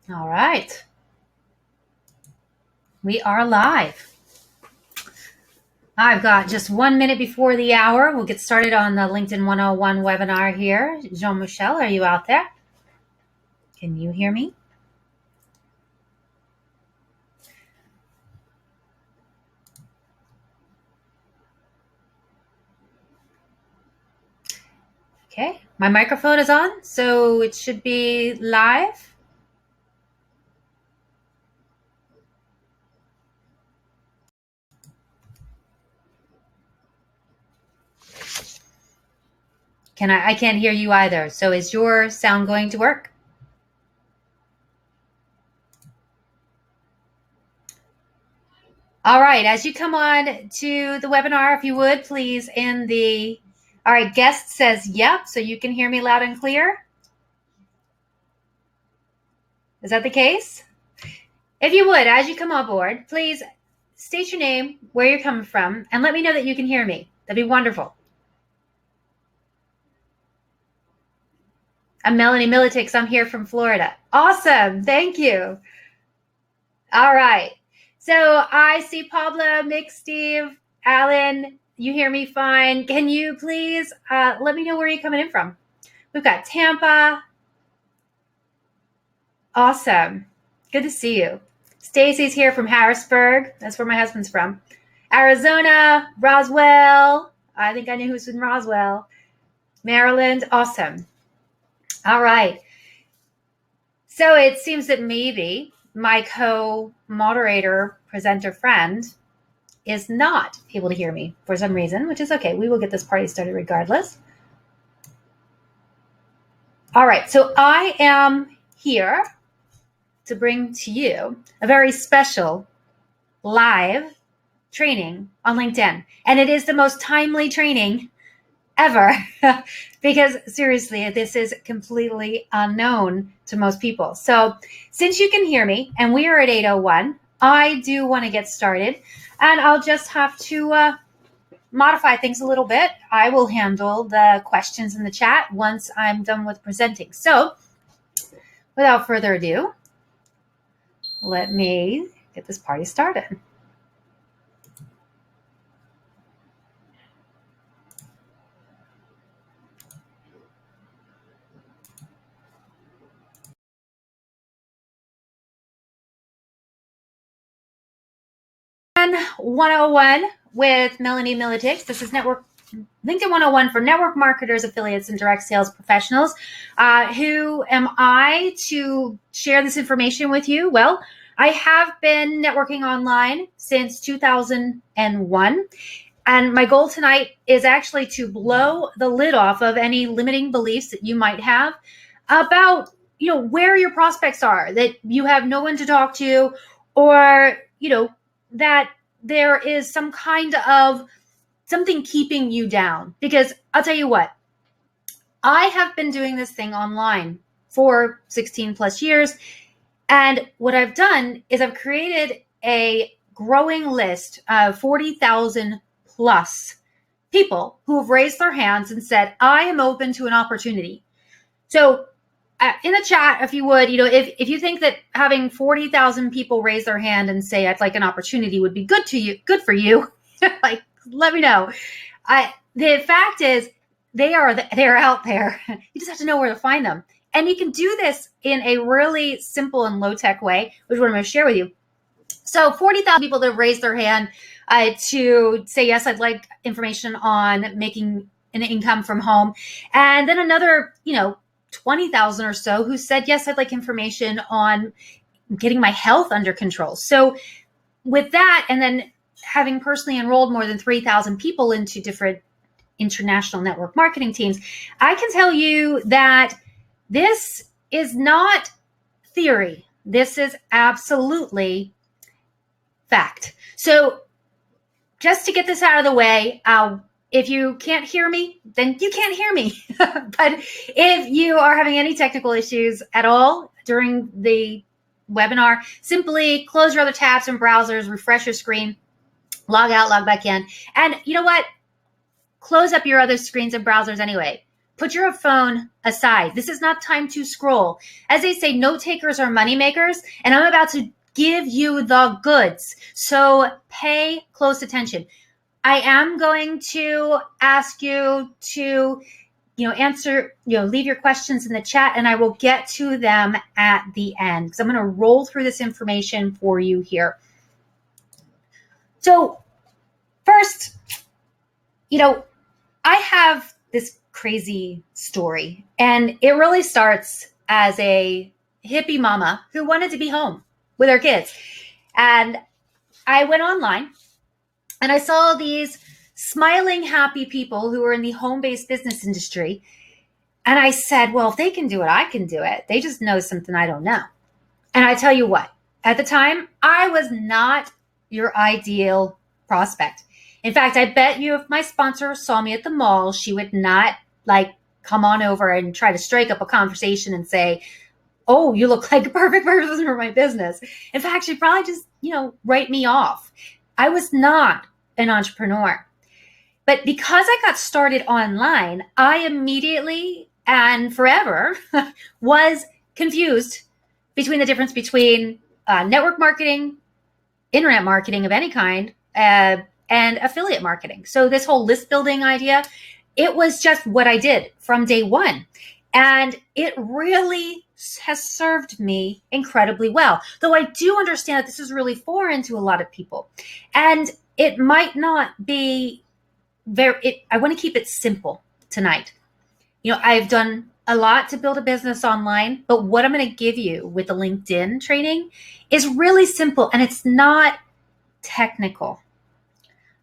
All right. We are live. I've got just 1 minute before the hour. We'll get started on the LinkedIn 101 webinar here. Jean-Michel, are you out there? Can you hear me? Okay, my microphone is on, so it should be live. I can't hear you either. So is your sound going to work? All right, as you come on to the webinar, if you would, please, all right, guest says yep, so you can hear me loud and clear. Is that the case? If you would, as you come on board, please state your name, where you're coming from, and let me know that you can hear me. That'd be wonderful. I'm Melanie Militix. I'm here from Florida. Awesome. Thank you. All right. So I see Pablo, Mick, Steve, Alan. You hear me fine. Can you please let me know where you're coming in from? We've got Tampa. Awesome. Good to see you. Stacy's here from Harrisburg. That's where my husband's from. Arizona, Roswell. I think I knew who's in Roswell. Maryland. Awesome. All right. So it seems that maybe my co-moderator, presenter friend is not able to hear me for some reason, which is okay. We will get this party started regardless. All right. So I am here to bring to you a very special live training on LinkedIn. And it is the most timely training ever because seriously, this is completely unknown to most people. So since you can hear me and we are at 8:01, I do want to get started and I'll just have to modify things a little bit. I will handle the questions in the chat once I'm done with presenting. So without further ado, let me get this party started. LinkedIn 101 with Melanie Militix. This is LinkedIn 101 for network marketers, affiliates, and direct sales professionals. Who am I to share this information with you? Well, I have been networking online since 2001. And my goal tonight is actually to blow the lid off of any limiting beliefs that you might have about, where your prospects are, that you have no one to talk to, or, that there is some kind of something keeping you down. Because I'll tell you what, I have been doing this thing online for 16 plus years. And what I've done is I've created a growing list of 40,000 plus people who have raised their hands and said, I am open to an opportunity. So in the chat, if you would, if you think that having 40,000 people raise their hand and say, I'd like an opportunity would be good for you, like, let me know. The fact is they're out there. You just have to know where to find them. And you can do this in a really simple and low tech way, which is what I'm going to share with you. So 40,000 people that have raised their hand to say, yes, I'd like information on making an income from home. And then another, 20,000 or so who said, yes, I'd like information on getting my health under control. So with that, and then having personally enrolled more than 3,000 people into different international network marketing teams, I can tell you that this is not theory. This is absolutely fact. So just to get this out of the way, if you can't hear me, then you can't hear me. But if you are having any technical issues at all during the webinar, simply close your other tabs and browsers, refresh your screen, log out, log back in. And you know what? Close up your other screens and browsers anyway. put your phone aside. This is not time to scroll. As they say, note takers are money makers, and I'm about to give you the goods. So pay close attention. I am going to ask you to, answer, leave your questions in the chat, and I will get to them at the end because I'm going to roll through this information for you here. So first, I have this crazy story, and it really starts as a hippie mama who wanted to be home with her kids. And I went online and I saw these smiling, happy people who were in the home-based business industry. And I said, well, if they can do it, I can do it. They just know something I don't know. And I tell you what, at the time, I was not your ideal prospect. In fact, I bet you if my sponsor saw me at the mall, she would not come on over and try to strike up a conversation and say, oh, you look like a perfect person for my business. In fact, she'd probably just, write me off. I was not an entrepreneur. But because I got started online, I immediately and forever was confused between the difference between network marketing, internet marketing of any kind, and affiliate marketing. So this whole list building idea, it was just what I did from day one. And it really has served me incredibly well. Though I do understand that this is really foreign to a lot of people. And it might not be I want to keep it simple tonight. I've done a lot to build a business online, but what I'm going to give you with the LinkedIn training is really simple and it's not technical.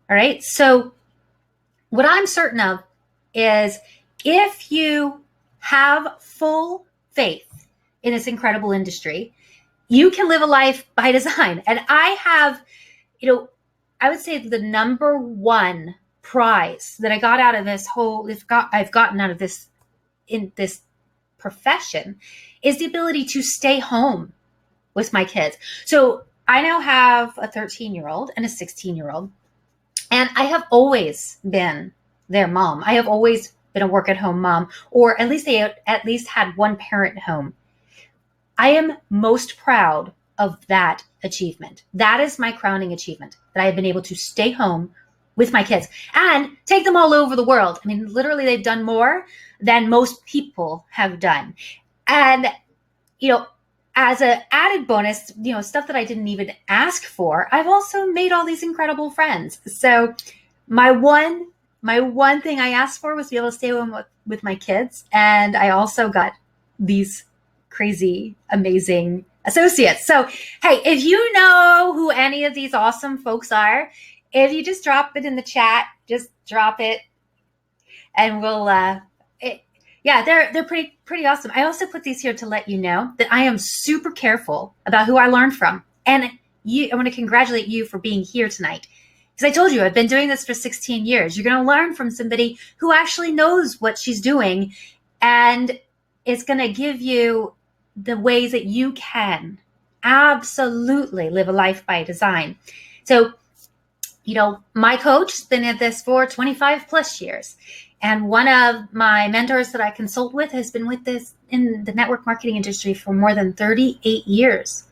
All right. So what I'm certain of is if you have full faith in this incredible industry, you can live a life by design. And I have, I would say the number one prize that I got out of this I've gotten out of this in this profession is the ability to stay home with my kids. So I now have a 13-year-old and a 16-year-old, and I have always been their mom. I have always been a work at home mom, or at least they at least had one parent home. I am most proud of that achievement. That is my crowning achievement, that I have been able to stay home with my kids and take them all over the world. I mean, literally, they've done more than most people have done. And, as an added bonus, stuff that I didn't even ask for, I've also made all these incredible friends. So my one thing I asked for was to be able to stay home with my kids. And I also got these crazy, amazing associates. So, hey, if you know who any of these awesome folks are, if you just drop it in the chat, just drop it, and we'll. They're pretty awesome. I also put these here to let you know that I am super careful about who I learn from, and I want to congratulate you for being here tonight. Because I told you, I've been doing this for 16 years. You're going to learn from somebody who actually knows what she's doing, and it's going to give you the ways that you can absolutely live a life by design. So, my coach has been at this for 25 plus years. And one of my mentors that I consult with has been with this in the network marketing industry for more than 38 years.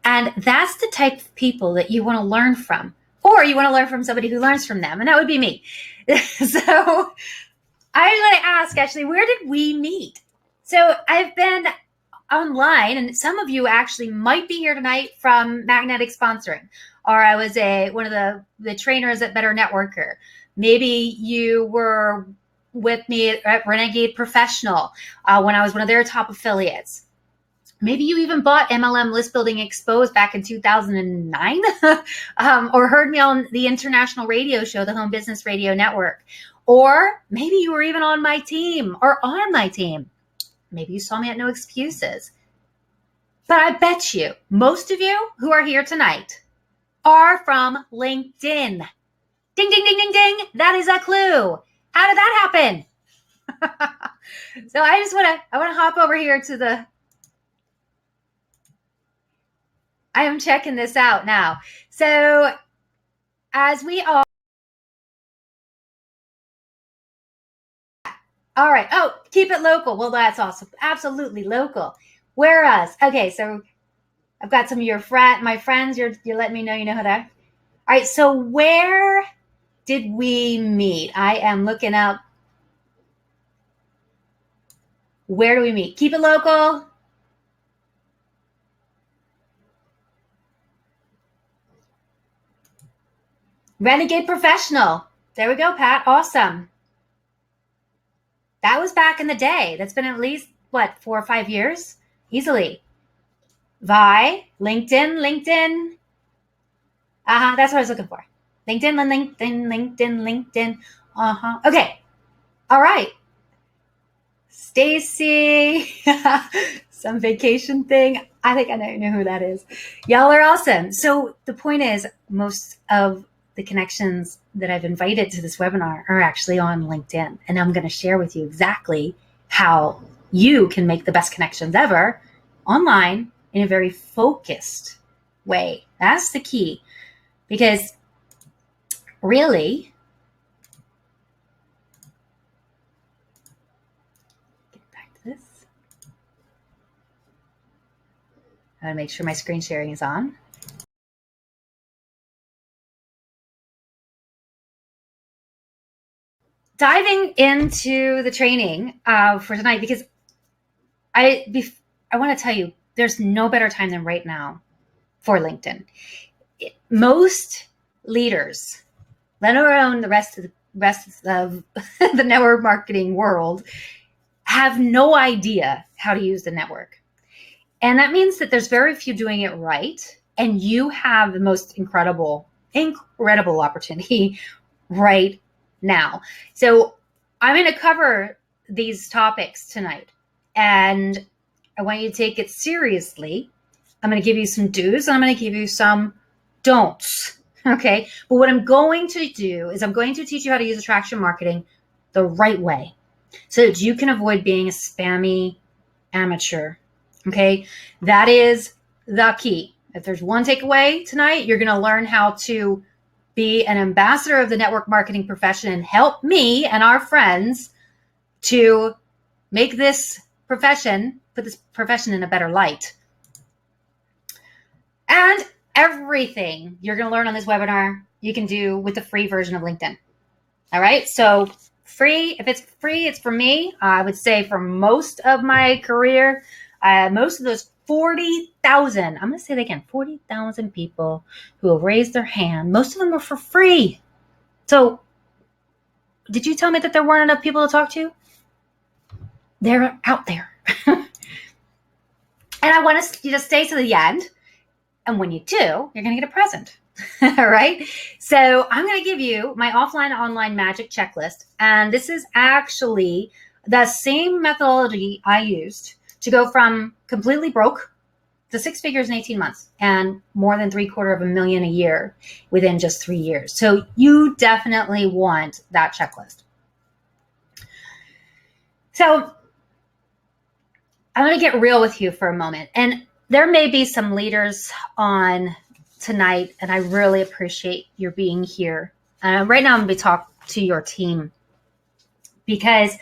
And that's the type of people that you want to learn from, or you want to learn from somebody who learns from them. And that would be me. So I want to ask, actually, where did we meet? So I've been online, and some of you actually might be here tonight from Magnetic Sponsoring, or I was one of the trainers at Better Networker. Maybe you were with me at Renegade Professional when I was one of their top affiliates. Maybe you even bought MLM List Building Exposed back in 2009 or heard me on the international radio show, the Home Business Radio Network. Or maybe you were even on my team or on my team. Maybe you saw me at No Excuses. But I bet you, most of you who are here tonight are from LinkedIn. Ding, ding, ding, ding, ding. That is a clue. How did that happen? So I want to hop over here to I am checking this out now. So as we all, All right. Oh, keep it local. Well, that's awesome. Absolutely local. Whereas, okay, so I've got some of my friends. You're letting me know you know who that. All right. So where did we meet? I am looking up. Where do we meet? Keep it local. Renegade Professional. There we go, Pat. Awesome. That was back in the day. That's been at least, what, 4 or 5 years? Easily. LinkedIn. That's what I was looking for. LinkedIn. Okay. All right. Stacy. Some vacation thing. I think I know who that is. Y'all are awesome. So the point is, most of the connections that I've invited to this webinar are actually on LinkedIn. And I'm going to share with you exactly how you can make the best connections ever online in a very focused way. That's the key. Because really, get back to this. I want to make sure my screen sharing is on. Diving into the training for tonight, because I want to tell you, there's no better time than right now for LinkedIn. Most leaders, let alone the rest of the network marketing world, have no idea how to use the network. And that means that there's very few doing it right. And you have the most incredible opportunity right now. So I'm going to cover these topics tonight. And I want you to take it seriously. I'm going to give you some do's and I'm going to give you some don'ts. Okay. But what I'm going to do is I'm going to teach you how to use attraction marketing the right way so that you can avoid being a spammy amateur. Okay. That is the key. If there's one takeaway tonight, you're going to learn how to be an ambassador of the network marketing profession and help me and our friends to make this profession, put this profession in a better light. And everything you're going to learn on this webinar, you can do with the free version of LinkedIn. All right. So free, if it's free, it's for me. I would say for most of my career, most of those 40,000, I'm going to say it again, 40,000 people who have raised their hand, most of them are for free. So did you tell me that there weren't enough people to talk to? They're out there. And I want you to stay to the end. And when you do, you're going to get a present. All right. So I'm going to give you my offline online magic checklist. And this is actually the same methodology I used to go from completely broke to 6 figures in 18 months and more than $750,000 a year within just 3 years. So you definitely want that checklist. So I'm going to get real with you for a moment. And there may be some leaders on tonight, and I really appreciate your being here. Right now, I'm going to talk to your team because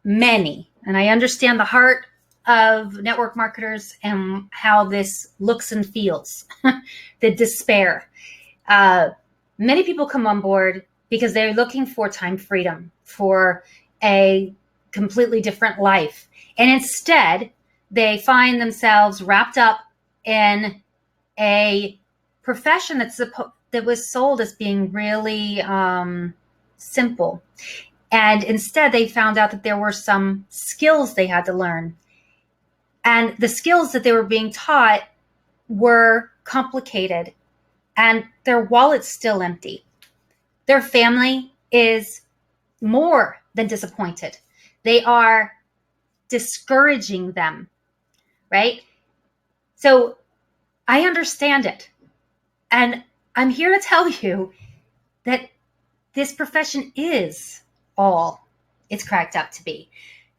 many, and I understand the heart of network marketers and how this looks and feels, the despair. Many people come on board because they're looking for time freedom, for a completely different life. And instead, they find themselves wrapped up in a profession that was sold as being really simple. And instead, they found out that there were some skills they had to learn. And the skills that they were being taught were complicated, and their wallet's still empty. Their family is more than disappointed. They are discouraging them, right? So I understand it. And I'm here to tell you that this profession is all it's cracked up to be.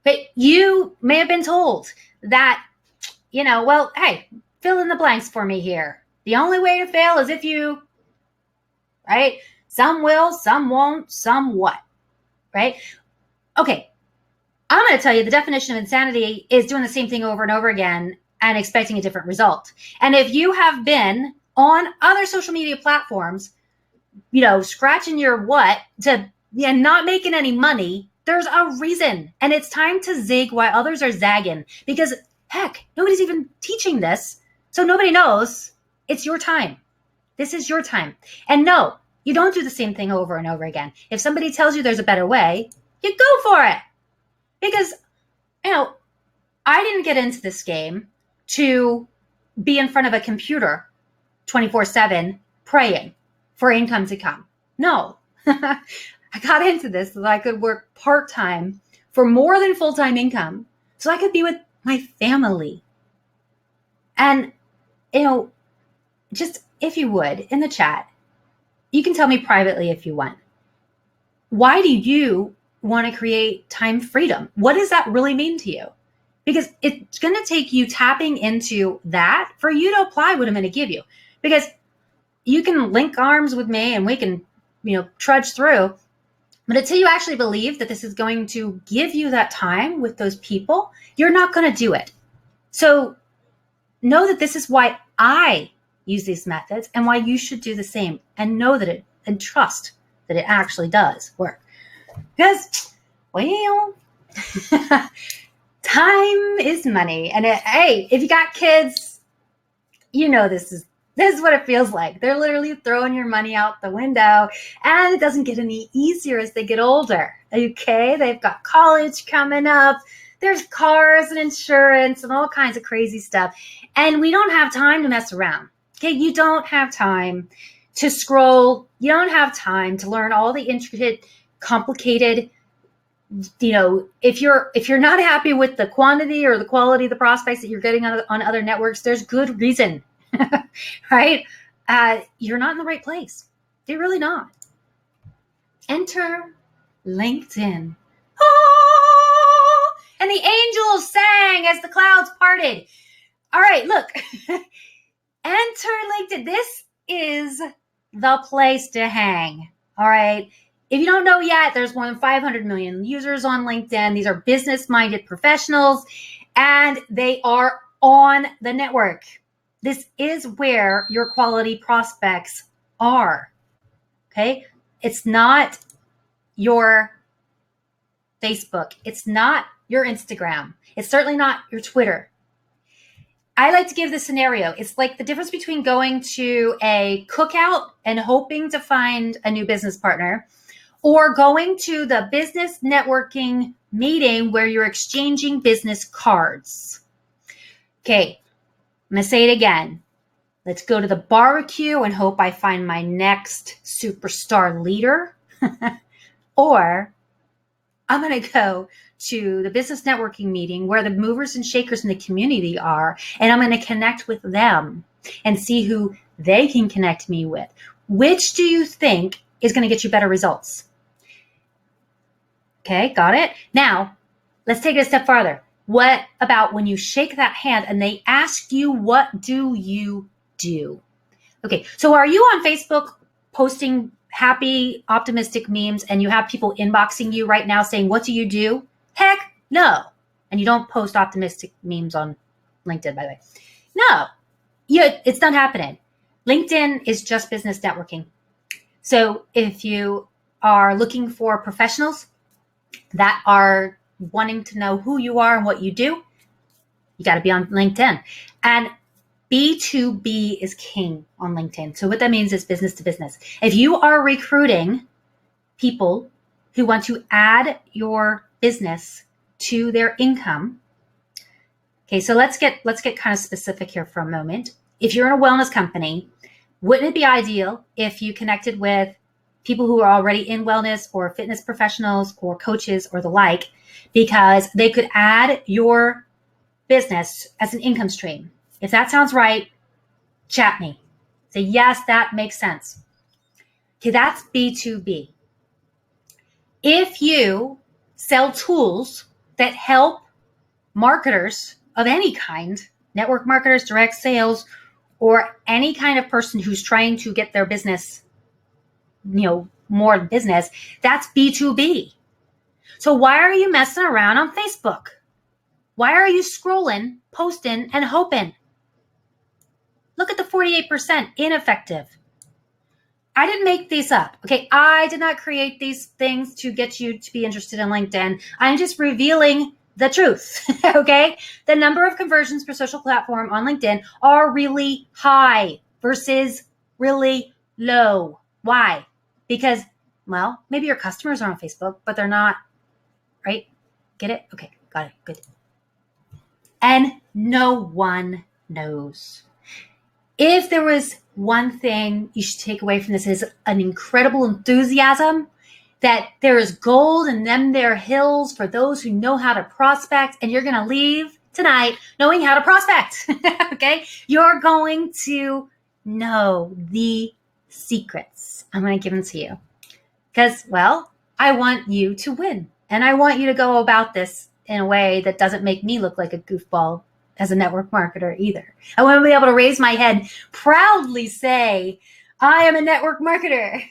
But you may have been told that, well, hey, fill in the blanks for me here. The only way to fail is if you, right? Some will, some won't, some what, right? Okay, I'm going to tell you the definition of insanity is doing the same thing over and over again and expecting a different result. And if you have been on other social media platforms, scratching your what to and not making any money, there's a reason. And it's time to zig while others are zagging, because heck, nobody's even teaching this. So nobody knows. It's your time. This is your time. And no, you don't do the same thing over and over again. If somebody tells you there's a better way, you go for it. Because, I didn't get into this game to be in front of a computer 24/7 praying for income to come. No, I got into this so that I could work part-time for more than full-time income so I could be with my family. And, just if you would, in the chat, you can tell me privately if you want. Why do you want to create time freedom? What does that really mean to you? Because it's going to take you tapping into that for you to apply what I'm going to give you. Because you can link arms with me and we can, trudge through. But until you actually believe that this is going to give you that time with those people, you're not going to do it. So know that this is why I use these methods and why you should do the same, and know that and trust that it actually does work. Because, time is money. And hey, if you got kids, this is what it feels like. They're literally throwing your money out the window, and it doesn't get any easier as they get older. Okay? They've got college coming up. There's cars and insurance and all kinds of crazy stuff. And we don't have time to mess around. Okay? You don't have time to scroll. You don't have time to learn all the intricate, complicated, if you're not happy with the quantity or the quality of the prospects that you're getting on other networks, there's good reason, right? You're not in the right place. You're really not. Enter LinkedIn. Oh, and the angels sang as the clouds parted. All right, look. Enter LinkedIn. This is the place to hang. All right. If you don't know yet, there's more than 500 million users on LinkedIn. These are business-minded professionals, and they are on the network. This is where your quality prospects are, okay? It's not your Facebook. It's not your Instagram. It's certainly not your Twitter. I like to give this scenario. It's like the difference between going to a cookout and hoping to find a new business partner, or going to the business networking meeting where you're exchanging business cards. Okay, I'm going to say it again. Let's go to the barbecue and hope I find my next superstar leader. Or I'm going to go to the business networking meeting where the movers and shakers in the community are, and I'm going to connect with them and see who they can connect me with. Which do you think is going to get you better results? Okay, got it? Now, let's take it a step farther. What about when you shake that hand and they ask you, what do you do? Okay, so are you on Facebook posting happy, optimistic memes and you have people inboxing you right now saying, what do you do? Heck, no. And you don't post optimistic memes on LinkedIn, by the way. No, it's not happening. LinkedIn is just business networking. So if you are looking for professionals that are wanting to know who you are and what you do, you got to be on LinkedIn. And B2B is king on LinkedIn. So what that means is business to business. If you are recruiting people who want to add your business to their income, okay, so let's get kind of specific here for a moment. If you're in a wellness company, wouldn't it be ideal if you connected with people who are already in wellness, or fitness professionals or coaches or the like, because they could add your business as an income stream? If that sounds right, chat me. Say, yes, that makes sense. Okay, that's B2B. If you sell tools that help marketers of any kind, network marketers, direct sales, or any kind of person who's trying to get their business, more business, that's B2B. So why are you messing around on Facebook? Why are you scrolling, posting, and hoping? Look at the 48% ineffective. I didn't make these up. Okay, I did not create these things to get you to be interested in LinkedIn. I'm just revealing the truth. Okay, the number of conversions per social platform on LinkedIn are really high versus really low. Why? Because, well, maybe your customers are on Facebook, but they're not, right? Get it? Okay, got it. Good. And no one knows. If there was one thing you should take away from this, is an incredible enthusiasm that there is gold in them there hills for those who know how to prospect, and you're going to leave tonight knowing how to prospect. Okay? You're going to know the secrets. I'm going to give them to you because, well, I want you to win, and I want you to go about this in a way that doesn't make me look like a goofball as a network marketer either. I want to be able to raise my head, proudly say, I am a network marketer,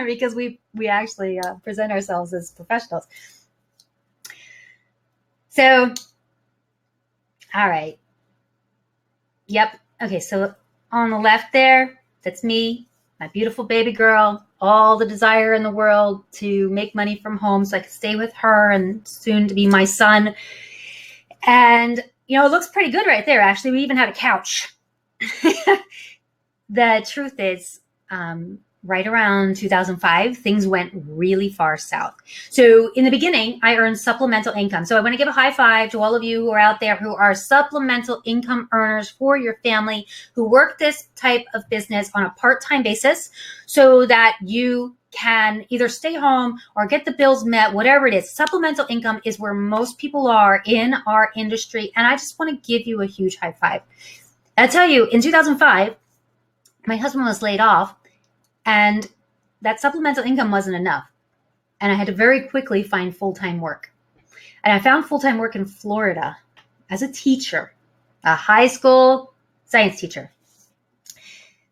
because we actually present ourselves as professionals. So, all right. Yep. Okay, so on the left there, that's me, my beautiful baby girl, all the desire in the world to make money from home so I could stay with her and soon to be my son. And it looks pretty good right there. Actually, we even had a couch. The truth is, right around 2005, things went really far south. So in the beginning, I earned supplemental income. So I want to give a high five to all of you who are out there who are supplemental income earners for your family, who work this type of business on a part-time basis so that you can either stay home or get the bills met, whatever it is. Supplemental income is where most people are in our industry. And I just want to give you a huge high five. I'll tell you, in 2005, my husband was laid off, and that supplemental income wasn't enough. And I had to very quickly find full-time work. And I found full-time work in Florida as a teacher, a high school science teacher.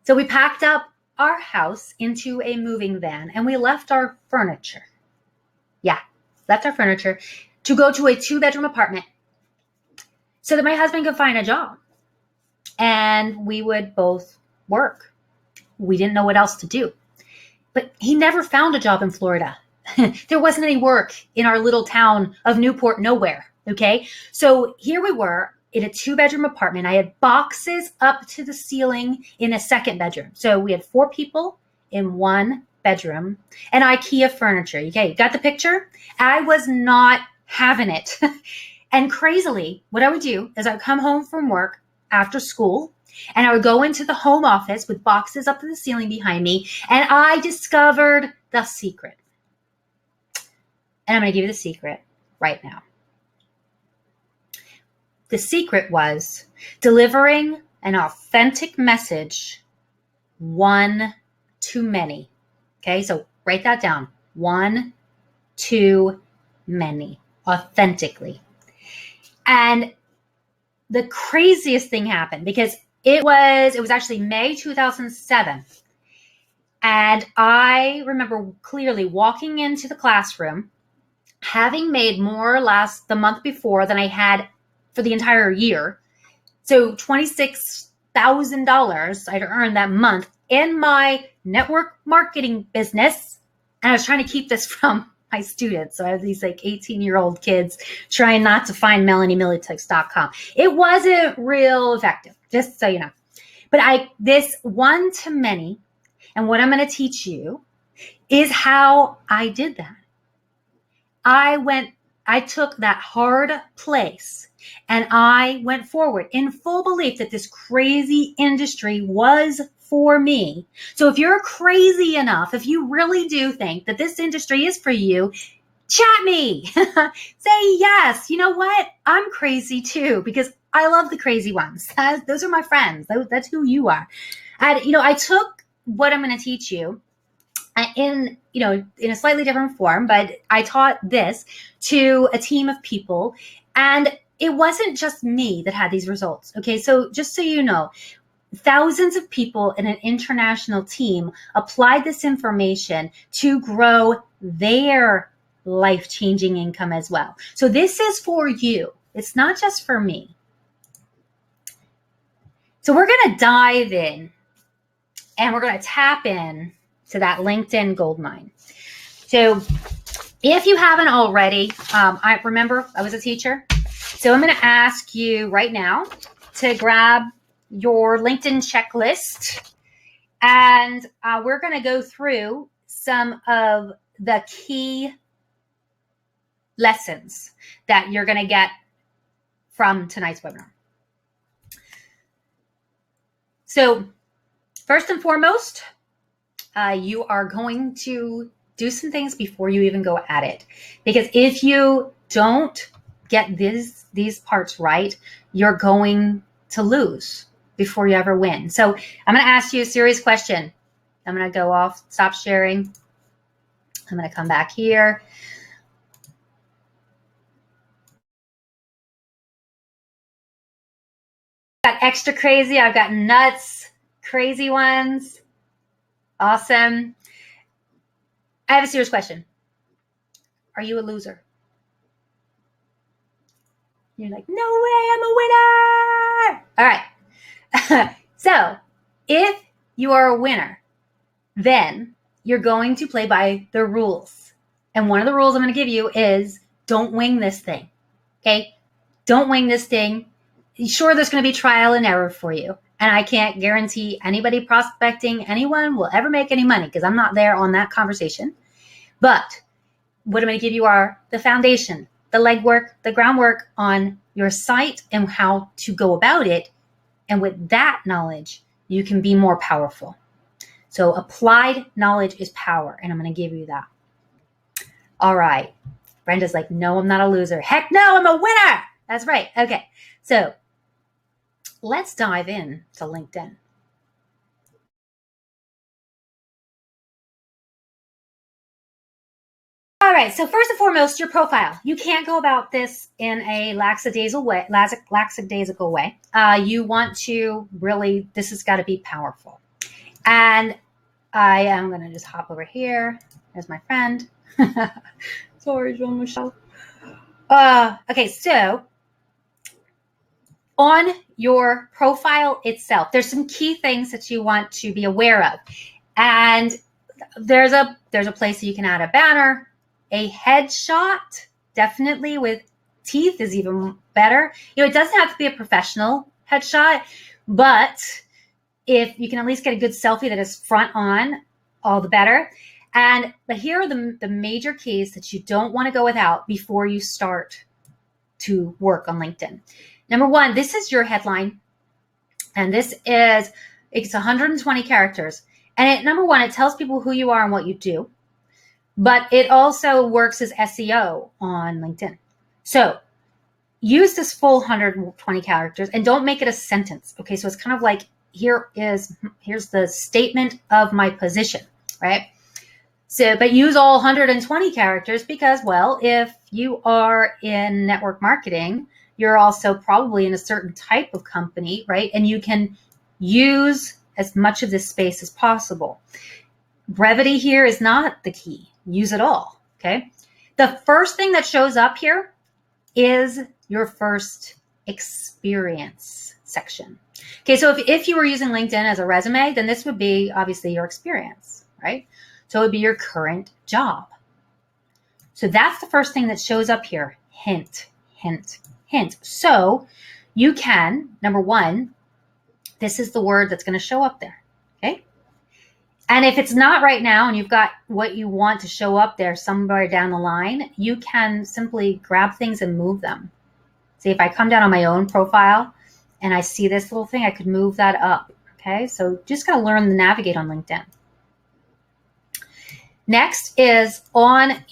So we packed up our house into a moving van, and we left our furniture. Yeah, left our furniture to go to a 2-bedroom apartment so that my husband could find a job. And we would both work. We didn't know what else to do. But he never found a job in Florida. There wasn't any work in our little town of Newport Nowhere. Okay. So here we were in a 2-bedroom apartment. I had boxes up to the ceiling in a 2nd bedroom. So we had 4 people in 1 bedroom and IKEA furniture. Okay. You got the picture? I was not having it. And crazily, what I would do is I would come home from work after school, and I would go into the home office with boxes up to the ceiling behind me, and I discovered the secret. And I'm going to give you the secret right now. The secret was delivering an authentic message, one too many. Okay, so write that down. One too many, authentically. And the craziest thing happened because it was actually May 2007. And I remember clearly walking into the classroom, having made more or less the month before than I had for the entire year. So $26,000 I'd earned that month in my network marketing business. And I was trying to keep this from my students. So I have these 18-year-old kids trying not to find MelanieMilitics.com. It wasn't real effective, just so you know. But this one to many, and what I'm going to teach you is how I did that. I took that hard place and I went forward in full belief that this crazy industry was for me. So if you're crazy enough, if you really do think that this industry is for you, chat me. Say yes. You know what? I'm crazy too, because I love the crazy ones. Those are my friends. That's who you are. And, I took what I'm going to teach you in a slightly different form, but I taught this to a team of people, and it wasn't just me that had these results. Okay. So just so you know, thousands of people in an international team applied this information to grow their life-changing income as well. So this is for you. It's not just for me. So we're going to dive in and we're going to tap in to that LinkedIn gold mine. So if you haven't already, I remember I was a teacher. So I'm going to ask you right now to grab your LinkedIn checklist, and we're going to go through some of the key lessons that you're going to get from tonight's webinar. So first and foremost, you are going to do some things before you even go at it. Because if you don't get these parts right, you're going to lose before you ever win. So I'm going to ask you a serious question. I'm going to go off, stop sharing. I'm going to come back here. I've got extra crazy. I've got nuts, crazy ones. Awesome. I have a serious question. Are you a loser? You're like, no way, I'm a winner. All right. So if you are a winner, then you're going to play by the rules. And one of the rules I'm going to give you is don't wing this thing. Okay? Don't wing this thing. Sure, there's going to be trial and error for you. And I can't guarantee anybody prospecting anyone will ever make any money because I'm not there on that conversation. But what I'm going to give you are the foundation, the legwork, the groundwork on your site and how to go about it. And with that knowledge, you can be more powerful. So applied knowledge is power, and I'm going to give you that. All right. Brenda's like, no, I'm not a loser. Heck no, I'm a winner. That's right. Okay. So let's dive in to LinkedIn. All right. So first and foremost, your profile. You can't go about this in a lackadaisical way. You want to really, this has got to be powerful. And I am going to just hop over here. There's my friend. Sorry, Jean-Michel. Okay, so on your profile itself, there's some key things that you want to be aware of. And there's a place that you can add a banner, a headshot, definitely with teeth is even better. It doesn't have to be a professional headshot, but if you can at least get a good selfie that is front on, all the better. But here are the major keys that you don't want to go without before you start to work on LinkedIn. Number one, this is your headline. And it's 120 characters. And number one, it tells people who you are and what you do. But it also works as SEO on LinkedIn. So use this full 120 characters and don't make it a sentence. Okay, so it's kind of like, here's the statement of my position, right? So, but use all 120 characters because, well, if you are in network marketing, you're also probably in a certain type of company, right? And you can use as much of this space as possible. Brevity here is not the key. Use it all, okay? The first thing that shows up here is your first experience section. Okay, so if you were using LinkedIn as a resume, then this would be obviously your experience, right? So it would be your current job. So that's the first thing that shows up here. Hint, hint, hint. So you can, number one, this is the word that's going to show up there, okay? And if it's not right now and you've got what you want to show up there somewhere down the line, you can simply grab things and move them. See, if I come down on my own profile and I see this little thing, I could move that up, okay? So just got to learn to navigate on LinkedIn. Next is on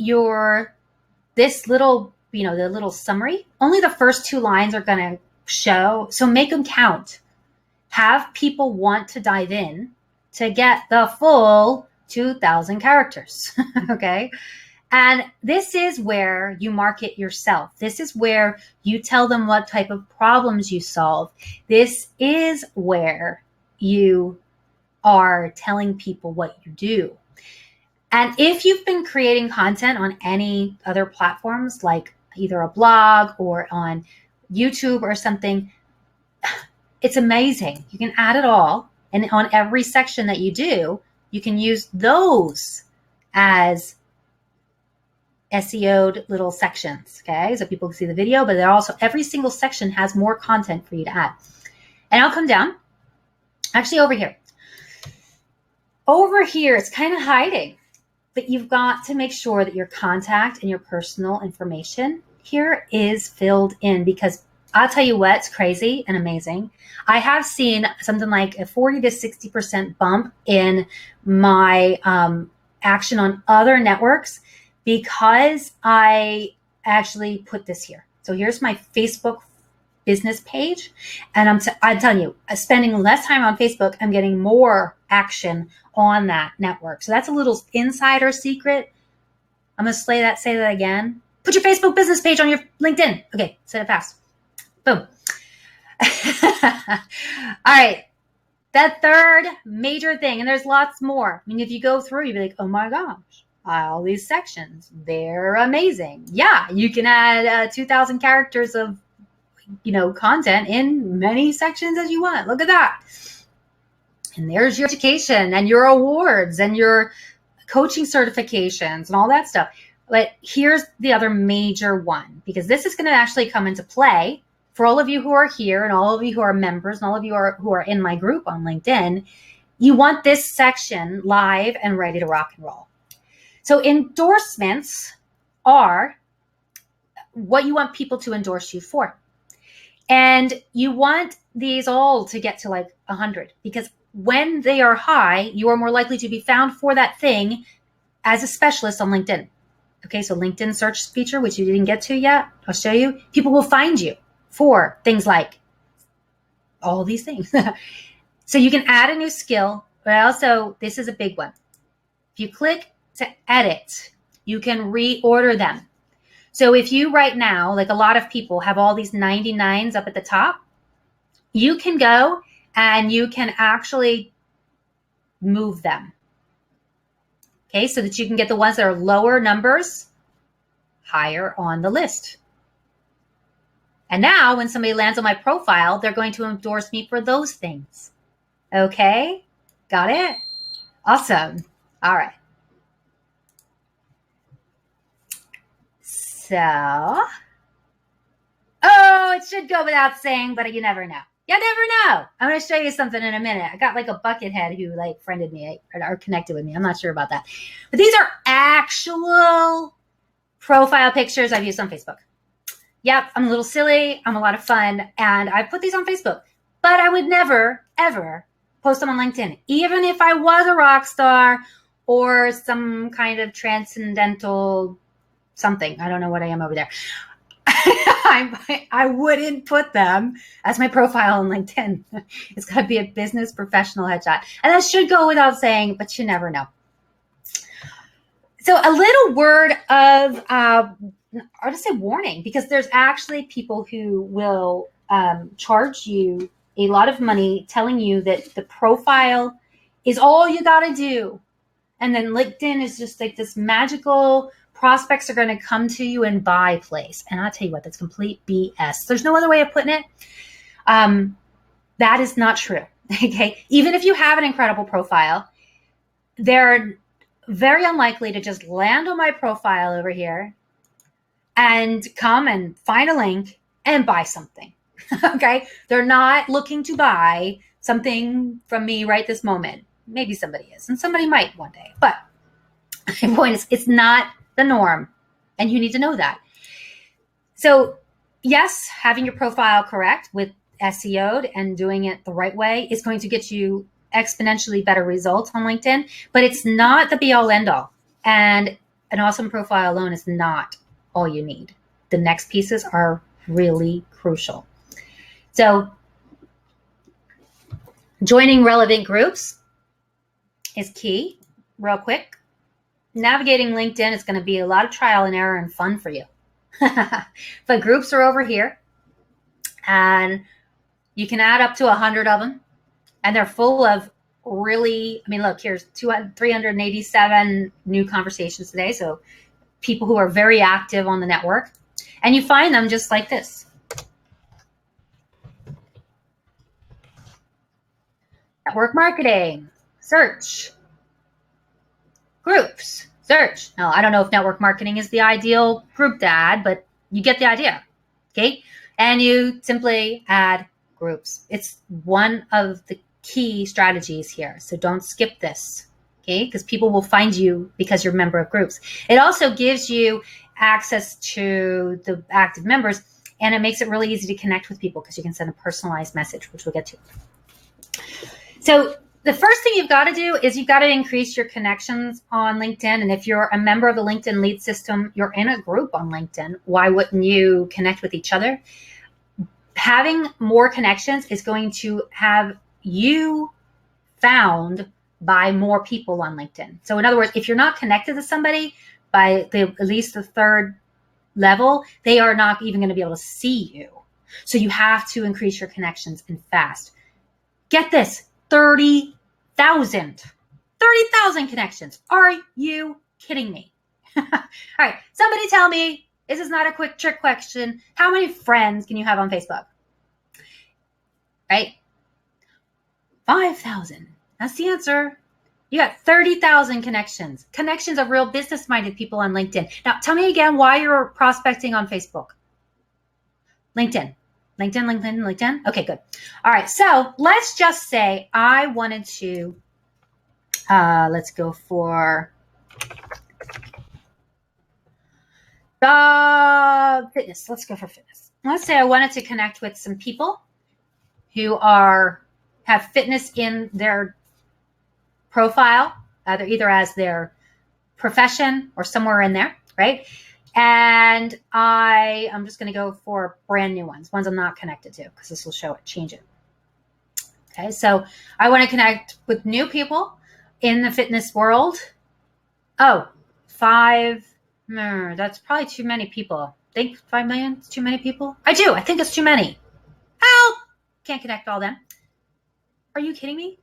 this little, the little summary. Only the first two lines are going to show. So make them count. Have people want to dive in to get the full 2,000 characters. Okay. And this is where you market yourself. This is where you tell them what type of problems you solve. This is where you are telling people what you do. And if you've been creating content on any other platforms, like either a blog or on YouTube or something, it's amazing. You can add it all. And on every section that you do, you can use those as SEO'd little sections. Okay. So people can see the video, but they're also, every single section has more content for you to add. And I'll come down. Actually, over here. Over here, it's kind of hiding. But you've got to make sure that your contact and your personal information here is filled in, because I'll tell you what, it's crazy and amazing. I have seen something like a 40 to 60% bump in my action on other networks because I actually put this here. So here's my Facebook business page. And I'm telling you, spending less time on Facebook, I'm getting more action on that network. So that's a little insider secret. I'm going to say that again. Put your Facebook business page on your LinkedIn. Okay, say it fast. Boom. All right. That third major thing, and there's lots more. I mean, if you go through, you'd be like, oh my gosh, all these sections, they're amazing. Yeah, you can add 2,000 characters of content in many sections as you want. Look at that. And there's your education and your awards and your coaching certifications and all that stuff. But here's the other major one, because this is going to actually come into play for all of you who are here and all of you who are members and all of you who are in my group on LinkedIn. You want this section live and ready to rock and roll. So endorsements are what you want people to endorse you for. And you want these all to get to like 100, because when they are high, you are more likely to be found for that thing as a specialist on LinkedIn. Okay, so LinkedIn search feature, which you didn't get to yet, I'll show you. People will find you for things like all these things. So you can add a new skill, but also, this is a big one. If you click to edit, you can reorder them. So if you right now, like a lot of people have all these 99s up at the top, you can go and you can actually move them. Okay, so that you can get the ones that are lower numbers higher on the list. And now when somebody lands on my profile, they're going to endorse me for those things. Okay, got it? Awesome. All right. So, it should go without saying, but you never know. You never know. I'm going to show you something in a minute. I got like a buckethead who like friended me or connected with me. I'm not sure about that. But these are actual profile pictures I've used on Facebook. Yep, I'm a little silly. I'm a lot of fun. And I put these on Facebook. But I would never, ever post them on LinkedIn. Even if I was a rock star or some kind of transcendental something. I don't know what I am over there. I wouldn't put them as my profile on LinkedIn. It's got to be a business professional headshot. And that should go without saying, but you never know. So a little word of, or to say warning, because there's actually people who will charge you a lot of money telling you that the profile is all you got to do. And then LinkedIn is just like this magical prospects are going to come to you and buy place. And I'll tell you what, that's complete BS. There's no other way of putting it. That is not true. Okay. Even if you have an incredible profile, they're very unlikely to just land on my profile over here and come and find a link and buy something. Okay. They're not looking to buy something from me right this moment. Maybe somebody is, and somebody might one day, but my point is it's not the norm, and you need to know that. So yes, having your profile correct with SEO'd and doing it the right way is going to get you exponentially better results on LinkedIn, but it's not the be all end all. And an awesome profile alone is not all you need. The next pieces are really crucial. So joining relevant groups is key. Real quick, navigating LinkedIn is going to be a lot of trial and error and fun for you. But groups are over here, and you can add up to 100 of them, and they're full of really, I mean, look, here's 387 new conversations today. So people who are very active on the network, and you find them just like this. Network marketing, search, groups, search. Now, I don't know if network marketing is the ideal group to add, but you get the idea. Okay. And you simply add groups. It's one of the key strategies here. So don't skip this. Okay. Because people will find you because you're a member of groups. It also gives you access to the active members, and it makes it really easy to connect with people because you can send a personalized message, which we'll get to. So the first thing you've got to do is you've got to increase your connections on LinkedIn. And if you're a member of the LinkedIn Lead System, you're in a group on LinkedIn, why wouldn't you connect with each other? Having more connections is going to have you found by more people on LinkedIn. So in other words, if you're not connected to somebody by at least the third level, they are not even going to be able to see you. So you have to increase your connections and fast. Get this, 30,000 connections. Are you kidding me? All right, somebody tell me, this is not a quick trick question. How many friends can you have on Facebook? Right? 5,000. That's the answer. You got 30,000 connections. Connections of real business-minded people on LinkedIn. Now, tell me again why you're prospecting on Facebook. LinkedIn. LinkedIn. Okay, good. All right, so let's just say I wanted to, let's go for fitness. Let's go for fitness. Let's say I wanted to connect with some people who have fitness in their profile, either as their profession or somewhere in there, right? And I'm just going to go for brand new ones I'm not connected to, because this will change it. Okay, so I want to connect with new people in the fitness world. Oh, 5. That's probably too many people. Think 5 million is too many people? I think it's too many. Help! Can't connect all them. Are you kidding me?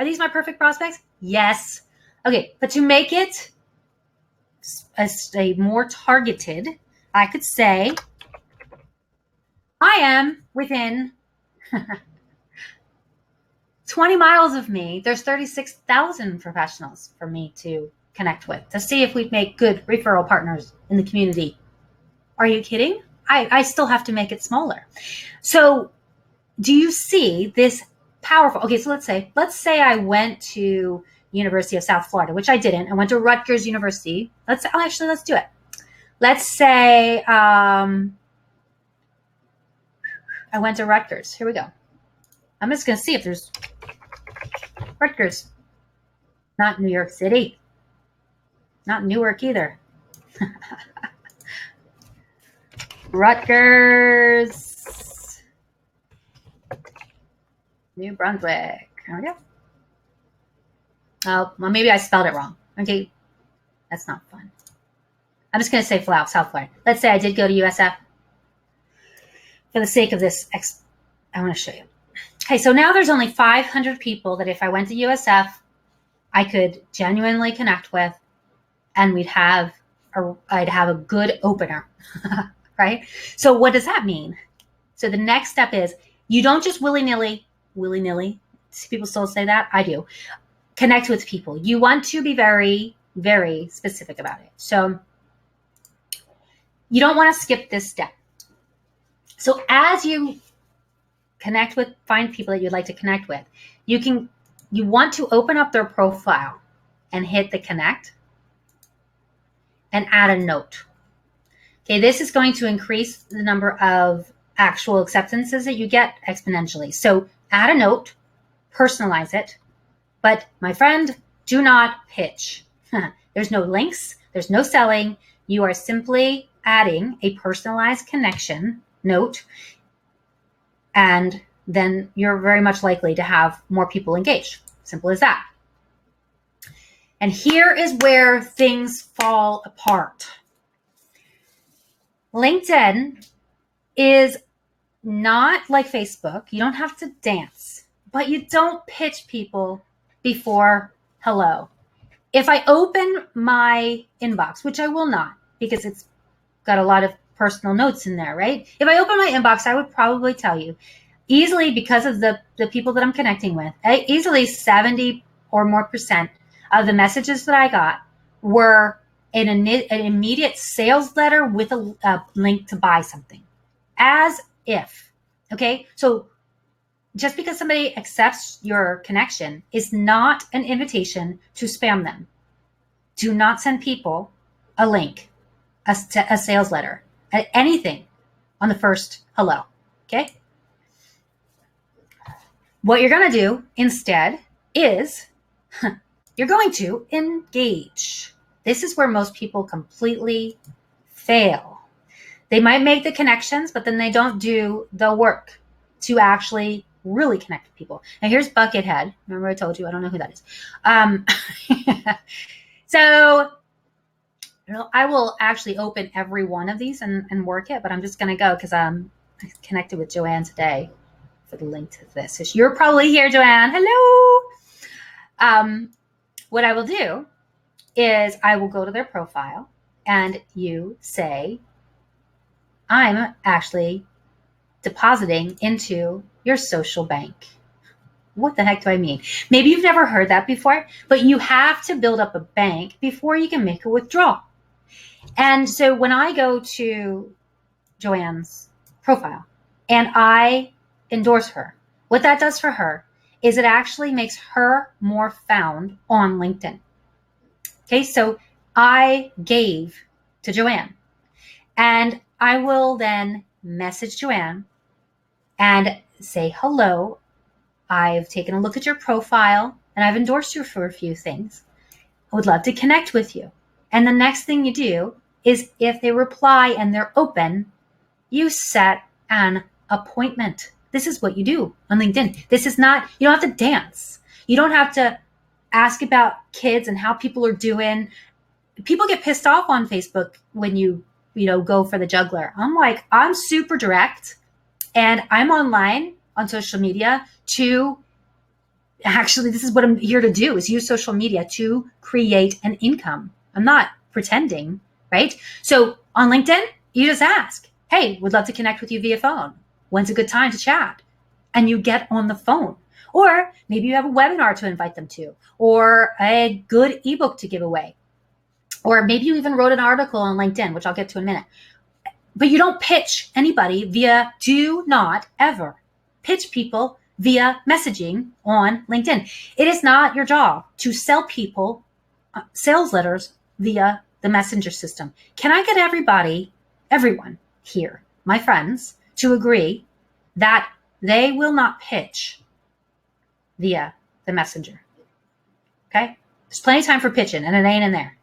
Are these my perfect prospects? Yes. Okay, but to make it a more targeted, I could say I am within 20 miles of me. There's 36,000 professionals for me to connect with to see if we'd make good referral partners in the community. Are you kidding? I still have to make it smaller. So do you see this powerful? Okay, so let's say I went to University of South Florida, which I didn't. I went to Rutgers University. Let's do it. Let's say I went to Rutgers. Here we go. I'm just going to see if there's Rutgers. Not New York City. Not Newark either. Rutgers, New Brunswick. There we go. Oh, well, maybe I spelled it wrong. Okay, that's not fun. I'm just going to say South Florida. Let's say I did go to USF. For the sake of this, I want to show you. Okay, so now there's only 500 people that if I went to USF, I could genuinely connect with, and I'd have a good opener, right? So what does that mean? So the next step is you don't just willy-nilly, people still say that, I do, connect with people. You want to be very, very specific about it. So you don't want to skip this step. So as you find people that you'd like to connect with, you want to open up their profile and hit the connect and add a note. Okay, this is going to increase the number of actual acceptances that you get exponentially. So add a note, personalize it, but my friend, do not pitch. There's no links, there's no selling. You are simply adding a personalized connection note, and then you're very much likely to have more people engaged. Simple as that. And here is where things fall apart. LinkedIn is not like Facebook. You don't have to dance, but you don't pitch people before hello. If I open my inbox, which I will not because it's got a lot of personal notes in there, right? If I open my inbox, I would probably tell you easily, because of the people that I'm connecting with, easily 70 or more percent of the messages that I got were an immediate sales letter with a link to buy something. As if, okay? So just because somebody accepts your connection is not an invitation to spam them. Do not send people a link, a sales letter, anything on the first hello, okay? What you're going to do instead is you're going to engage. This is where most people completely fail. They might make the connections, but then they don't do the work to actually really connect with people. Now here's Buckethead. Remember I told you, I don't know who that is. So I will actually open every one of these and work it, but I'm just going to go because I connected with Joanne today for the link to this. So you're probably here, Joanne. Hello. What I will do is I will go to their profile and you say, I'm actually depositing into your social bank. What the heck do I mean? Maybe you've never heard that before, but you have to build up a bank before you can make a withdrawal. And so when I go to Joanne's profile and I endorse her, what that does for her is it actually makes her more found on LinkedIn. Okay, so I gave to Joanne and I will then message Joanne and say, hello, I've taken a look at your profile and I've endorsed you for a few things. I would love to connect with you. And the next thing you do is if they reply and they're open, you set an appointment. This is what you do on LinkedIn. This is not, you don't have to dance. You don't have to ask about kids and how people are doing. People get pissed off on Facebook when you go for the juggler. I'm like, I'm super direct and I'm online on social media to actually, this is what I'm here to do, is use social media to create an income. I'm not pretending, right? So on LinkedIn, you just ask, hey, would love to connect with you via phone. When's a good time to chat? And you get on the phone. Or maybe you have a webinar to invite them to, or a good ebook to give away. Or maybe you even wrote an article on LinkedIn, which I'll get to in a minute. But you don't pitch anybody via, do not ever pitch people via messaging on LinkedIn. It is not your job to sell people sales letters via the messenger system. Can I get everyone here, my friends, to agree that they will not pitch via the messenger? Okay? There's plenty of time for pitching, and it ain't in there.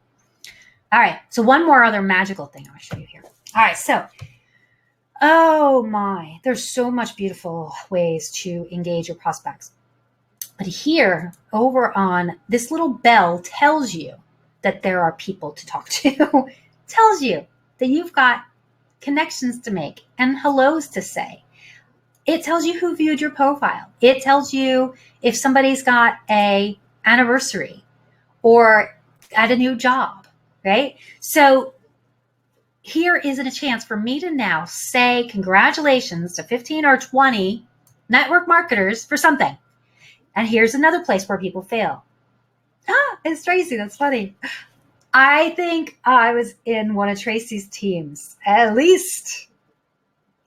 All right, so one more other magical thing I want to show you here. All right, so, oh my, there's so much beautiful ways to engage your prospects. But here, over on this little bell tells you that there are people to talk to, tells you that you've got connections to make and hellos to say. It tells you who viewed your profile. It tells you if somebody's got a anniversary or at a new job, right? So here isn't a chance for me to now say congratulations to 15 or 20 network marketers for something. And here's another place where people fail. It's Tracy. That's funny. I think I was in one of Tracy's teams at least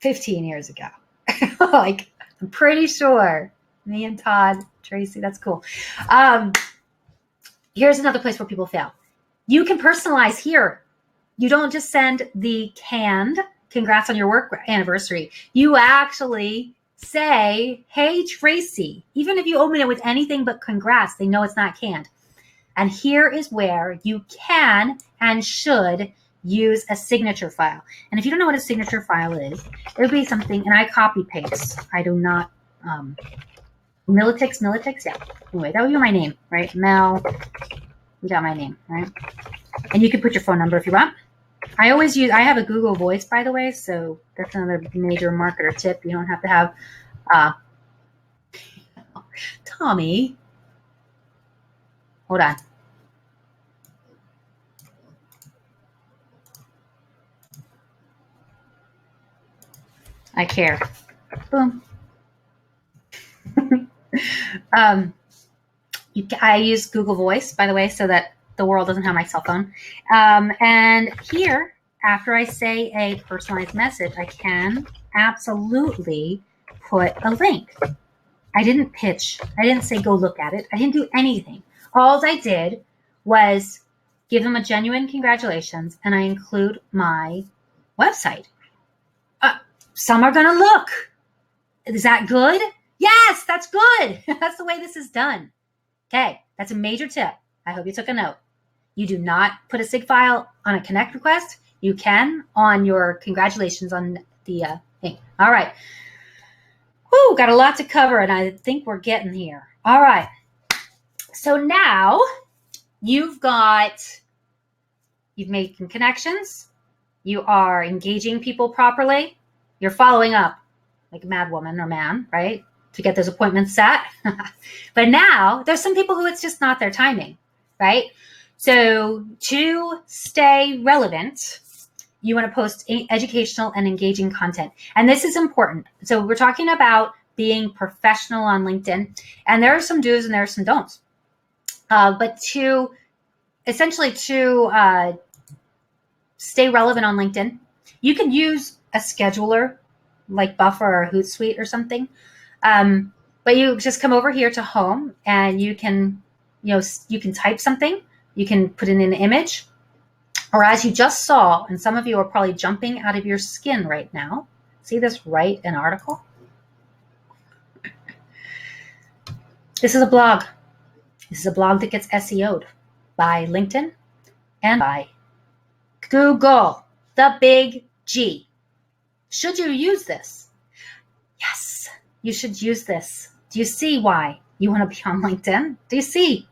15 years ago. Like, I'm pretty sure. Me and Todd, Tracy, that's cool. Here's another place where people fail. You can personalize here. You don't just send the canned congrats on your work anniversary. You actually say, hey, Tracy. Even if you open it with anything but congrats, they know it's not canned. And here is where you can and should use a signature file. And if you don't know what a signature file is, it'll be something, and I copy paste. I do not, Militix, yeah. Anyway, that would be my name, right? Mel, you got my name, right? And you can put your phone number if you want. I have a Google Voice, by the way, so that's another major marketer tip. You don't have to have, Tommy, Hold on. I care. Boom. I use Google Voice, by the way, so that the world doesn't have my cell phone. And here, after I say a personalized message, I can absolutely put a link. I didn't pitch. I didn't say go look at it. I didn't do anything. All I did was give them a genuine congratulations, and I include my website. Some are going to look. Is that good? Yes, that's good. That's the way this is done. Okay, that's a major tip. I hope you took a note. You do not put a SIG file on a connect request. You can on your congratulations on the thing. All right. Whew, got a lot to cover, and I think we're getting here. All right. So now you've made some connections. You are engaging people properly. You're following up like a mad woman or man, right? To get those appointments set. But now there's some people who it's just not their timing, right? So to stay relevant, you want to post educational and engaging content. And this is important. So we're talking about being professional on LinkedIn. And there are some do's and there are some don'ts. But to stay relevant on LinkedIn, you can use a scheduler like Buffer or Hootsuite or something. But you just come over here to home and you can type something. You can put in an image, or as you just saw, and some of you are probably jumping out of your skin right now. See this? Write an article. This is a blog. This is a blog that gets SEO'd by LinkedIn and by Google, the big G. Should you use this? Yes, you should use this. Do you see why you want to be on LinkedIn? Do you see?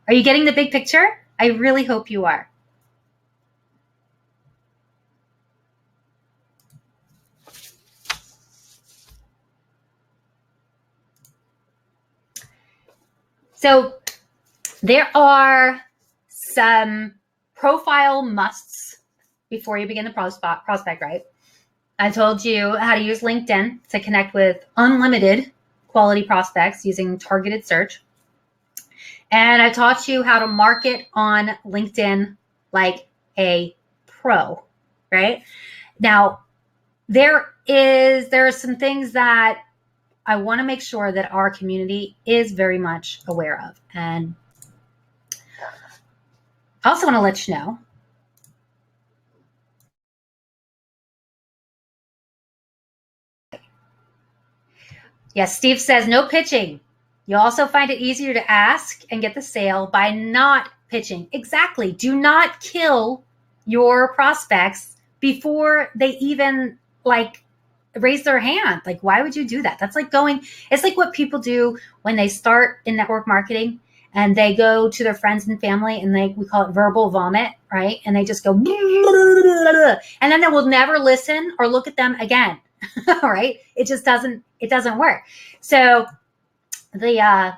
Are you getting the big picture? I really hope you are. So there are some profile musts before you begin the prospect, right? I told you how to use LinkedIn to connect with unlimited quality prospects using targeted search. And I taught you how to market on LinkedIn like a pro, right? Now, there are some things that I want to make sure that our community is very much aware of. And I also want to let you know yes, Steve says no pitching. You'll also find it easier to ask and get the sale by not pitching. Exactly. Do not kill your prospects before they even raise their hand. Like, why would you do that? That's like it's like what people do when they start in network marketing and they go to their friends and family and we call it verbal vomit, right? And they just go, and then they will never listen or look at them again. Right? It just doesn't work. So the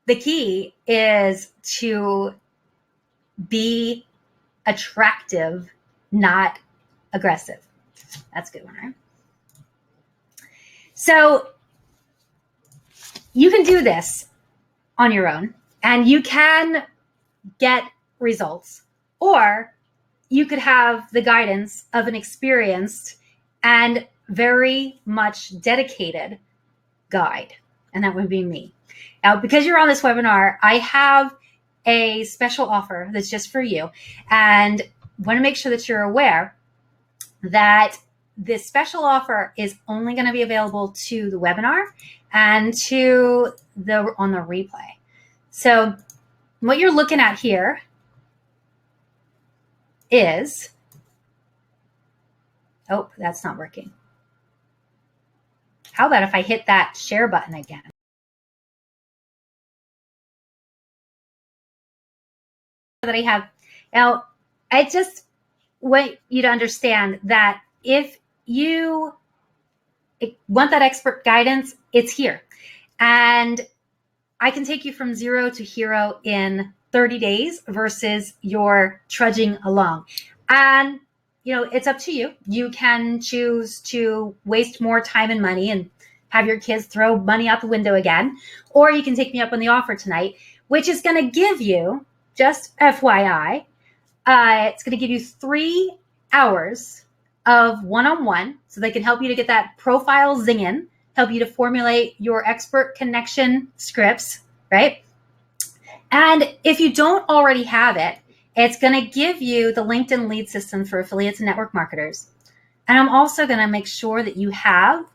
key is to be attractive, not aggressive. That's a good one, right? So you can do this on your own and you can get results, or you could have the guidance of an experienced and very much dedicated guide, and that would be me. Now, because you're on this webinar, I have a special offer that's just for you, and want to make sure that you're aware that this special offer is only going to be available to the webinar and to on the replay. So what you're looking at here is, oh, that's not working. How about if I hit that share button again? That I have. Now, I just want you to understand that if you want that expert guidance, it's here. And I can take you from zero to hero in 30 days versus your trudging along. And, it's up to you. You can choose to waste more time and money and have your kids throw money out the window again, or you can take me up on the offer tonight, which is going to give you, just FYI, it's going to give you 3 hours of one-on-one, so they can help you to get that profile zinging, help you to formulate your expert connection scripts, right? And if you don't already have it, it's going to give you the LinkedIn lead system for affiliates and network marketers. And I'm also going to make sure that you have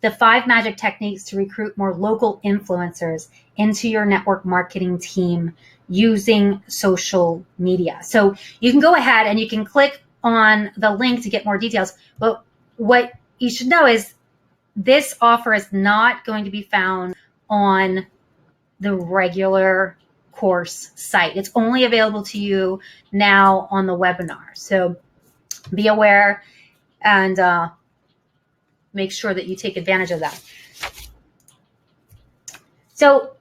the 5 magic techniques to recruit more local influencers into your network marketing team using social media. So you can go ahead and you can click on the link to get more details. But what you should know is this offer is not going to be found on the regular course site. It's only available to you now on the webinar. So be aware and make sure that you take advantage of that. So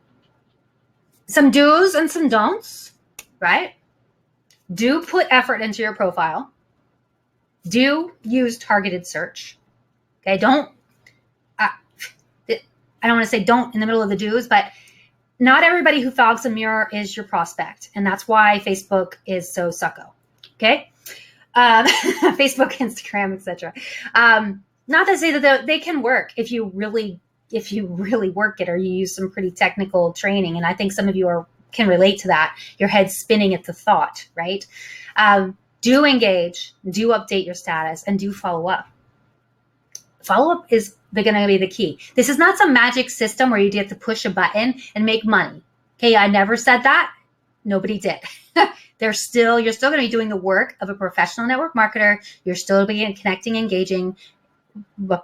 some do's and some don'ts, right? Do put effort into your profile. Do use targeted search. Okay, I don't want to say don't in the middle of the do's, but not everybody who fogs a mirror is your prospect. And that's why Facebook is so sucko. Okay. Facebook, Instagram, etc. Not to say that they can work if you really work it, or you use some pretty technical training. And I think some of you can relate to that. Your head's spinning at the thought, right? Do engage, do update your status, and do follow up. Follow-up is going to be the key. This is not some magic system where you get to push a button and make money. Okay, I never said that. Nobody did. You're still going to be doing the work of a professional network marketer. You're still being connecting, engaging,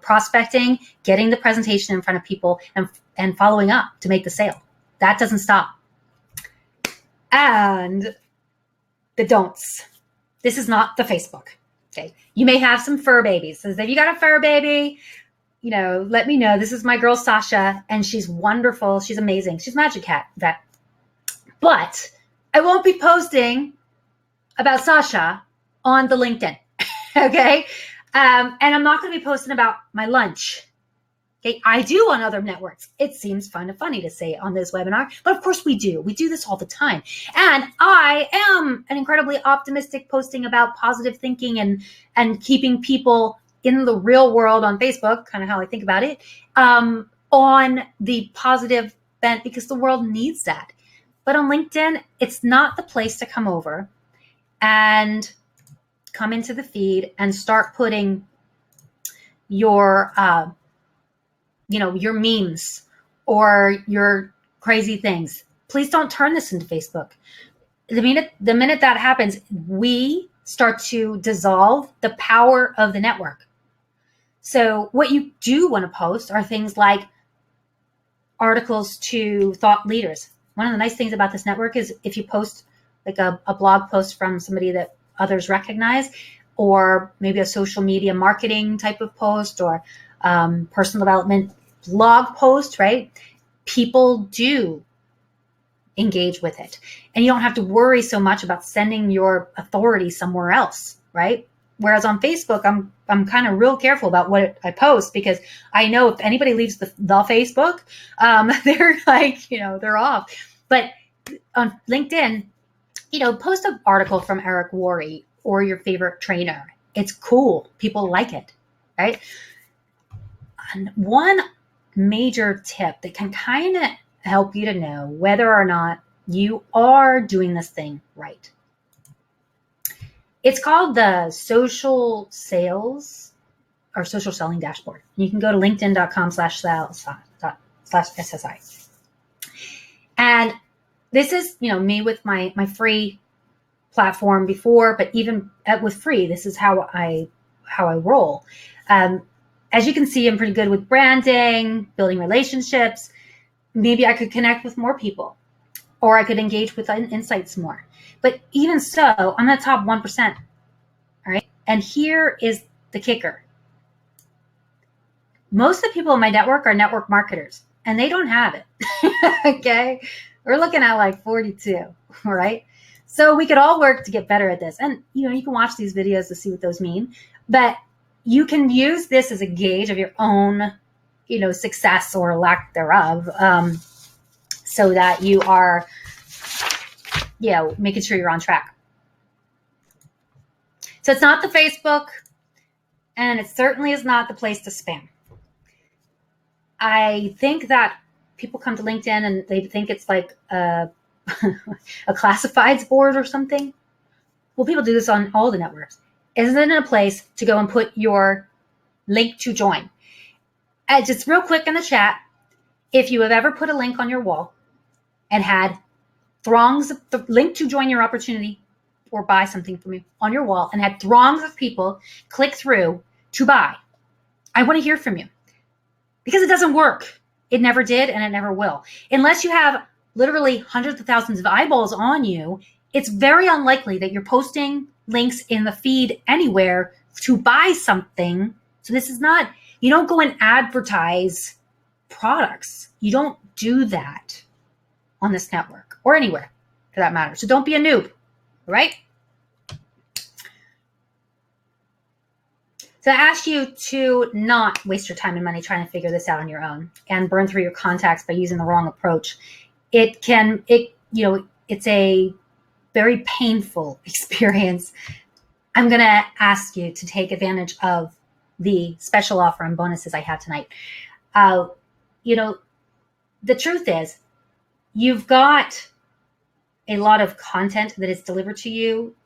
prospecting, getting the presentation in front of people, and following up to make the sale. That doesn't stop. And the don'ts. This is not the Facebook. Okay. You may have some fur babies. So if you got a fur baby, let me know. This is my girl, Sasha, and she's wonderful. She's amazing. She's Magic Cat vet. But I won't be posting about Sasha on the LinkedIn. Okay. And I'm not going to be posting about my lunch. Okay. I do on other networks. It seems funny to say on this webinar, but of course we do. We do this all the time. And I am an incredibly optimistic, posting about positive thinking and keeping people in the real world on Facebook, kind of how I think about it, on the positive bent, because the world needs that. But on LinkedIn, it's not the place to come over and come into the feed and start putting your your memes or your crazy things. Please don't turn this into Facebook. The minute that happens, we start to dissolve the power of the network. So what you do want to post are things like articles to thought leaders. One of the nice things about this network is if you post like a blog post from somebody that others recognize, or maybe a social media marketing type of post, or personal development blog post, right? People do engage with it, and you don't have to worry so much about sending your authority somewhere else, right? Whereas on Facebook, I'm kind of real careful about what I post, because I know if anybody leaves the Facebook, they're like, they're off. But on LinkedIn, post an article from Eric Worre or your favorite trainer. It's cool. People like it, right? And one major tip that can kind of help you to know whether or not you are doing this thing right. It's called the social sales or social selling dashboard. You can go to linkedin.com/sales/SSI. And this is, me with my free platform before, but even with free, this is how I roll. As you can see, I'm pretty good with branding, building relationships. Maybe I could connect with more people, or I could engage with insights more. But even so, I'm the top 1%. All right. And here is the kicker. Most of the people in my network are network marketers, and they don't have it. Okay. We're looking at like 42, right? So we could all work to get better at this. And, you can watch these videos to see what those mean. But you can use this as a gauge of your own, success or lack thereof, so that you are, making sure you're on track. So it's not the Facebook, and it certainly is not the place to spam. I think that people come to LinkedIn and they think it's like a classifieds board or something. Well, people do this on all the networks. Isn't it a place to go and put your link to join? Just real quick in the chat, if you have ever put a link on your wall and had throngs of the link to join your opportunity or buy something from you on your wall and had throngs of people click through to buy, I want to hear from you, because it doesn't work. It never did, and it never will. Unless you have literally hundreds of thousands of eyeballs on you, it's very unlikely that you're posting links in the feed anywhere to buy something. So this is not, you don't go and advertise products. You don't do that on this network or anywhere for that matter. So don't be a noob, right? So I ask you to not waste your time and money trying to figure this out on your own and burn through your contacts by using the wrong approach. It's a very painful experience. I'm going to ask you to take advantage of the special offer and bonuses I have tonight. The truth is, you've got a lot of content that is delivered to you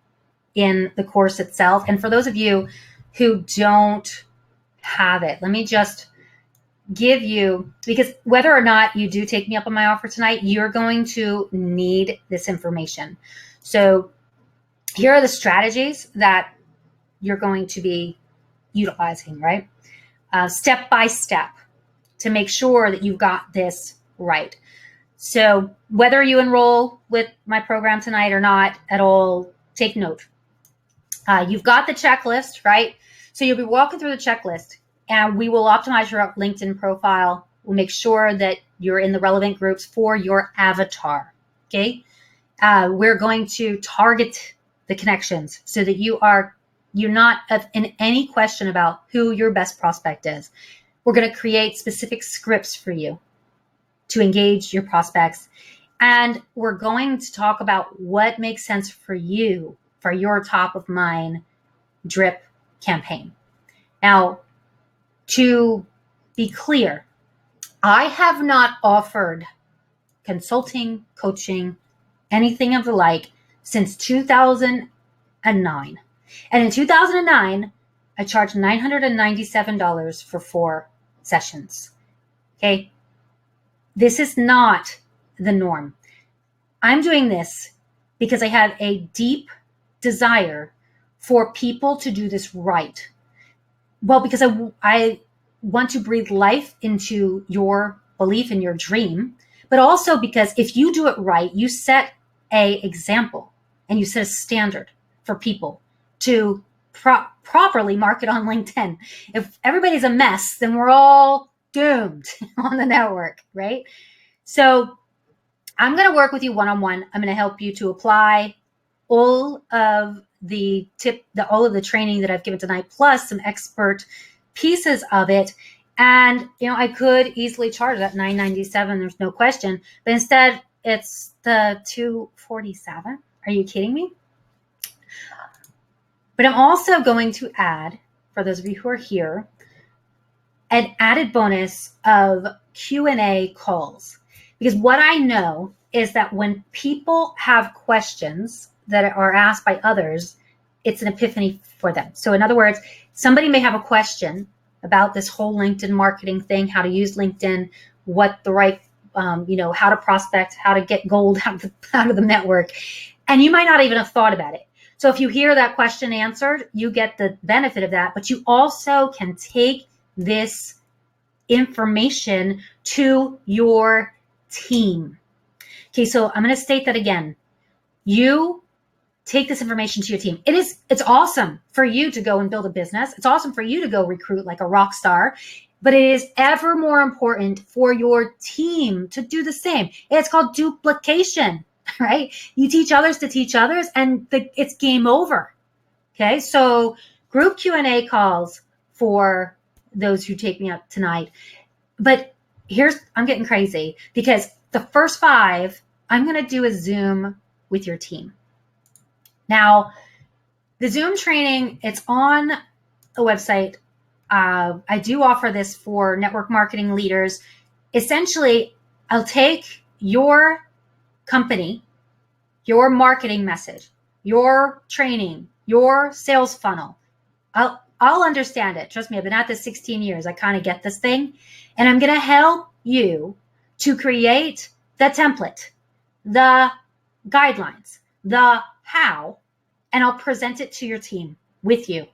in the course itself. And for those of you who don't have it, let me just give you, because whether or not you do take me up on my offer tonight, you're going to need this information. So here are the strategies that you're going to be utilizing, right? Step by step to make sure that you've got this right. So whether you enroll with my program tonight or not at all, take note. You've got the checklist, right? So you'll be walking through the checklist, and we will optimize your LinkedIn profile. We'll make sure that you're in the relevant groups for your avatar, okay? We're going to target the connections so that you're not in any question about who your best prospect is. We're going to create specific scripts for you to engage your prospects. And we're going to talk about what makes sense for you for your top of mind drip campaign. Now, to be clear, I have not offered consulting, coaching, anything of the like since 2009. And in 2009, I charged $997 for 4 sessions. Okay. This is not the norm. I'm doing this because I have a deep desire for people to do this right. Well, because I want to breathe life into your belief in your dream, but also because if you do it right, you set a example and you set a standard for people to properly market on LinkedIn. If everybody's a mess, then we're all doomed on the network, right? So I'm going to work with you one-on-one. I'm going to help you to apply all of the training that I've given tonight, plus some expert pieces of it. And, I could easily charge that $997. There's no question. But instead, it's the $247. Are you kidding me? But I'm also going to add, for those of you who are here, an added bonus of Q&A calls. Because what I know is that when people have questions that are asked by others, it's an epiphany for them. So in other words, somebody may have a question about this whole LinkedIn marketing thing, how to use LinkedIn, what the right, how to prospect, how to get gold out of the network. And you might not even have thought about it. So if you hear that question answered, you get the benefit of that, but you also can take this information to your team. Okay, so I'm going to state that again. You take this information to your team. It's awesome for you to go and build a business. It's awesome for you to go recruit like a rock star. But it is ever more important for your team to do the same. It's called duplication, right? You teach others to teach others, and it's game over. Okay, so group Q&A calls for those who take me up tonight. But I'm getting crazy because the first 5, I'm going to do a Zoom with your team. Now, the Zoom training, it's on the website. I do offer this for network marketing leaders. Essentially, I'll take your company, your marketing message, your training, your sales funnel. I'll understand it. Trust me, I've been at this 16 years. I kind of get this thing. And I'm going to help you to create the template, the guidelines, the how, and I'll present it to your team with you.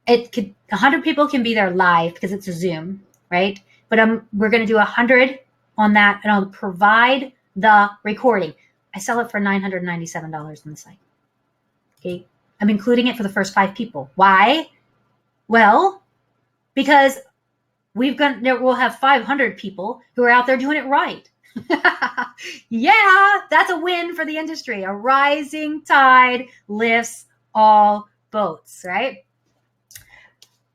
100 people can be there live because it's a Zoom, right? But we're going to do 100 on that, and I'll provide the recording. I sell it for $997 on the site. Okay. I'm including it for the first 5 people. Why? Well, because we'll have 500 people who are out there doing it right. Yeah, that's a win for the industry. A rising tide lifts all boats, right?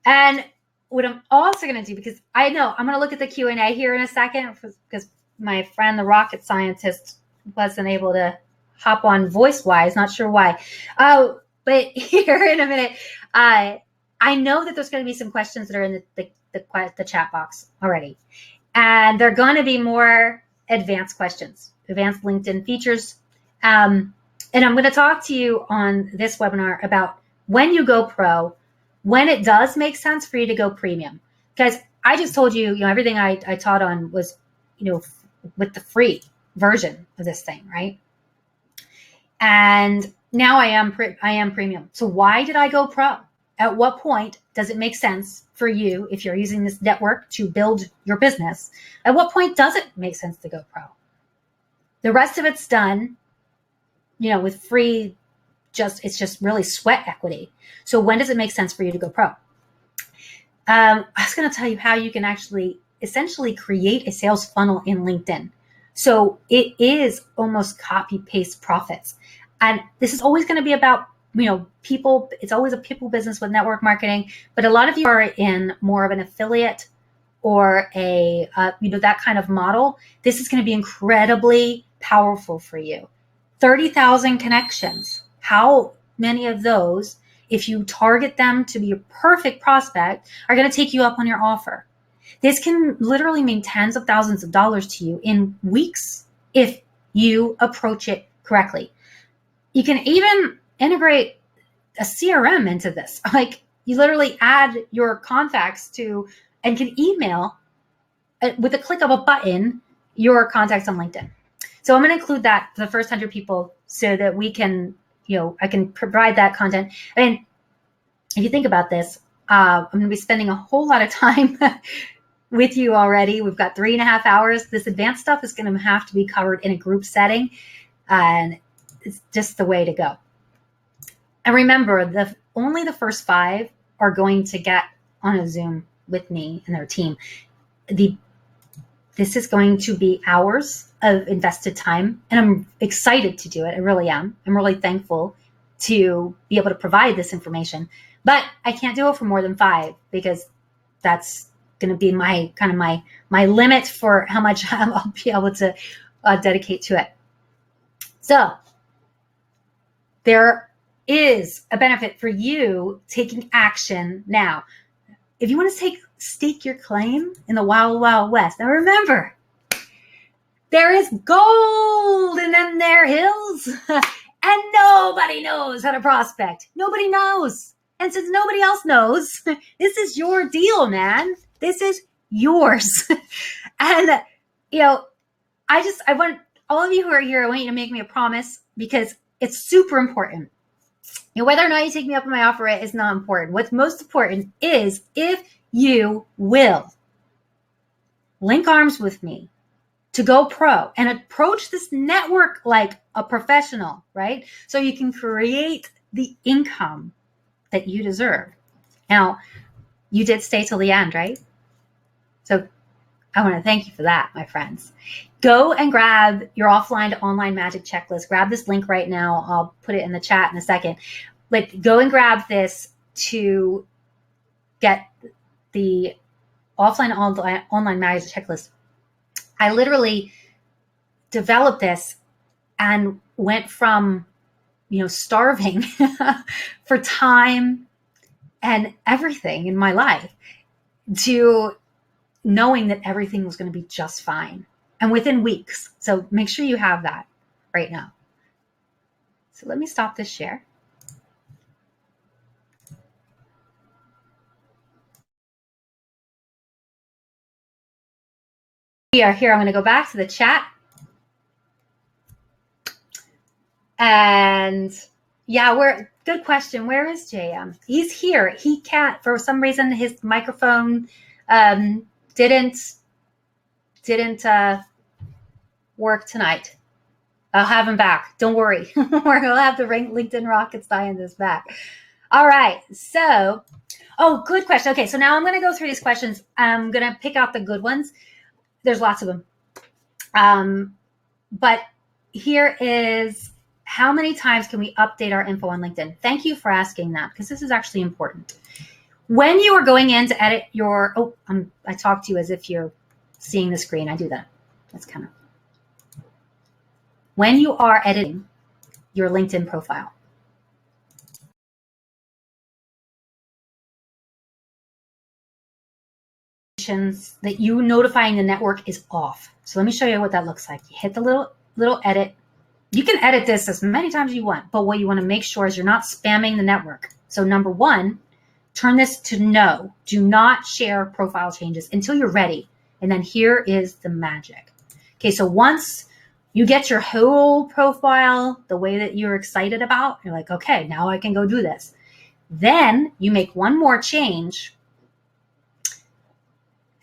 And what I'm also going to do, because I know I'm going to look at the Q&A here in a second, because my friend, the rocket scientist, wasn't able to hop on voice-wise. Not sure why. But here in a minute, I know that there's going to be some questions that are in the chat box already. And they're going to be more advanced questions, advanced LinkedIn features. And I'm going to talk to you on this webinar about when you go pro, when it does make sense for you to go premium. Because I just told you, everything I taught on was, with the free version of this thing, right? And now I am premium. So why did I go pro? At what point does it make sense for you, if you're using this network to build your business? At what point does it make sense to go pro? The rest of it's done, with free. It's just really sweat equity. So when does it make sense for you to go pro? I was going to tell you how you can actually essentially create a sales funnel in LinkedIn. So it is almost copy paste profits. And this is always going to be about, people. It's always a people business with network marketing, but a lot of you are in more of an affiliate or that kind of model. This is going to be incredibly powerful for you. 30,000 connections. How many of those, if you target them to be a perfect prospect, are going to take you up on your offer? This can literally mean tens of thousands of dollars to you in weeks if you approach it correctly. You can even integrate a CRM into this. Like, you literally add your contacts to and can email with a click of a button your contacts on LinkedIn. So I'm going to include that for the first 100 people so that we can, I can provide that content. I mean, if you think about this, I'm going to be spending a whole lot of time with you already. We've got 3.5 hours. This advanced stuff is going to have to be covered in a group setting, and it's just the way to go. And remember, only the first 5 are going to get on a Zoom with me and their team. This is going to be hours of invested time, and I'm excited to do it. I really am. I'm really thankful to be able to provide this information, but I can't do it for more than 5 because that's going to be my limit for how much I'll be able to dedicate to it. So there is a benefit for you taking action now. If you want to stake your claim in the wild, wild west, now remember, there is gold in them there hills, and nobody knows how to prospect. Nobody knows. And since nobody else knows, this is your deal, man. This is yours. And, I want all of you who are here, I want you to make me a promise, because it's super important. Whether or not you take me up on my offer is not important. What's most important is if you will link arms with me to go pro and approach this network like a professional, right? So you can create the income that you deserve. Now, you did stay till the end, right? So I want to thank you for that, my friends. Go and grab your offline to online magic checklist. Grab this link right now. I'll put it in the chat in a second. But go and grab this to get the offline to online magic checklist. I literally developed this and went from, starving for time and everything in my life to knowing that everything was going to be just fine, and within weeks. So make sure you have that right now. So let me stop this share. We are here. I'm going to go back to the chat. And yeah, good question. Where is JM? He's here. He can't, for some reason, his microphone didn't work tonight. I'll have him back. Don't worry. We're going to have the LinkedIn rocket scientist back. All right. So, good question. Okay. So now I'm going to go through these questions. I'm going to pick out the good ones. There's lots of them. But here is, how many times can we update our info on LinkedIn? Thank you for asking that, because this is actually important. When you are going in to edit your, I talk to you as if you're seeing the screen. I do that. That's kind of, when you are editing your LinkedIn profile, that you notifying the network is off. So let me show you what that looks like. You hit the little edit. You can edit this as many times as you want, but what you want to make sure is you're not spamming the network. So number one, turn this to no. Do not share profile changes until you're ready. And then here is the magic. Okay, so once you get your whole profile the way that you're excited about, you're like, okay, now I can go do this. Then you make one more change,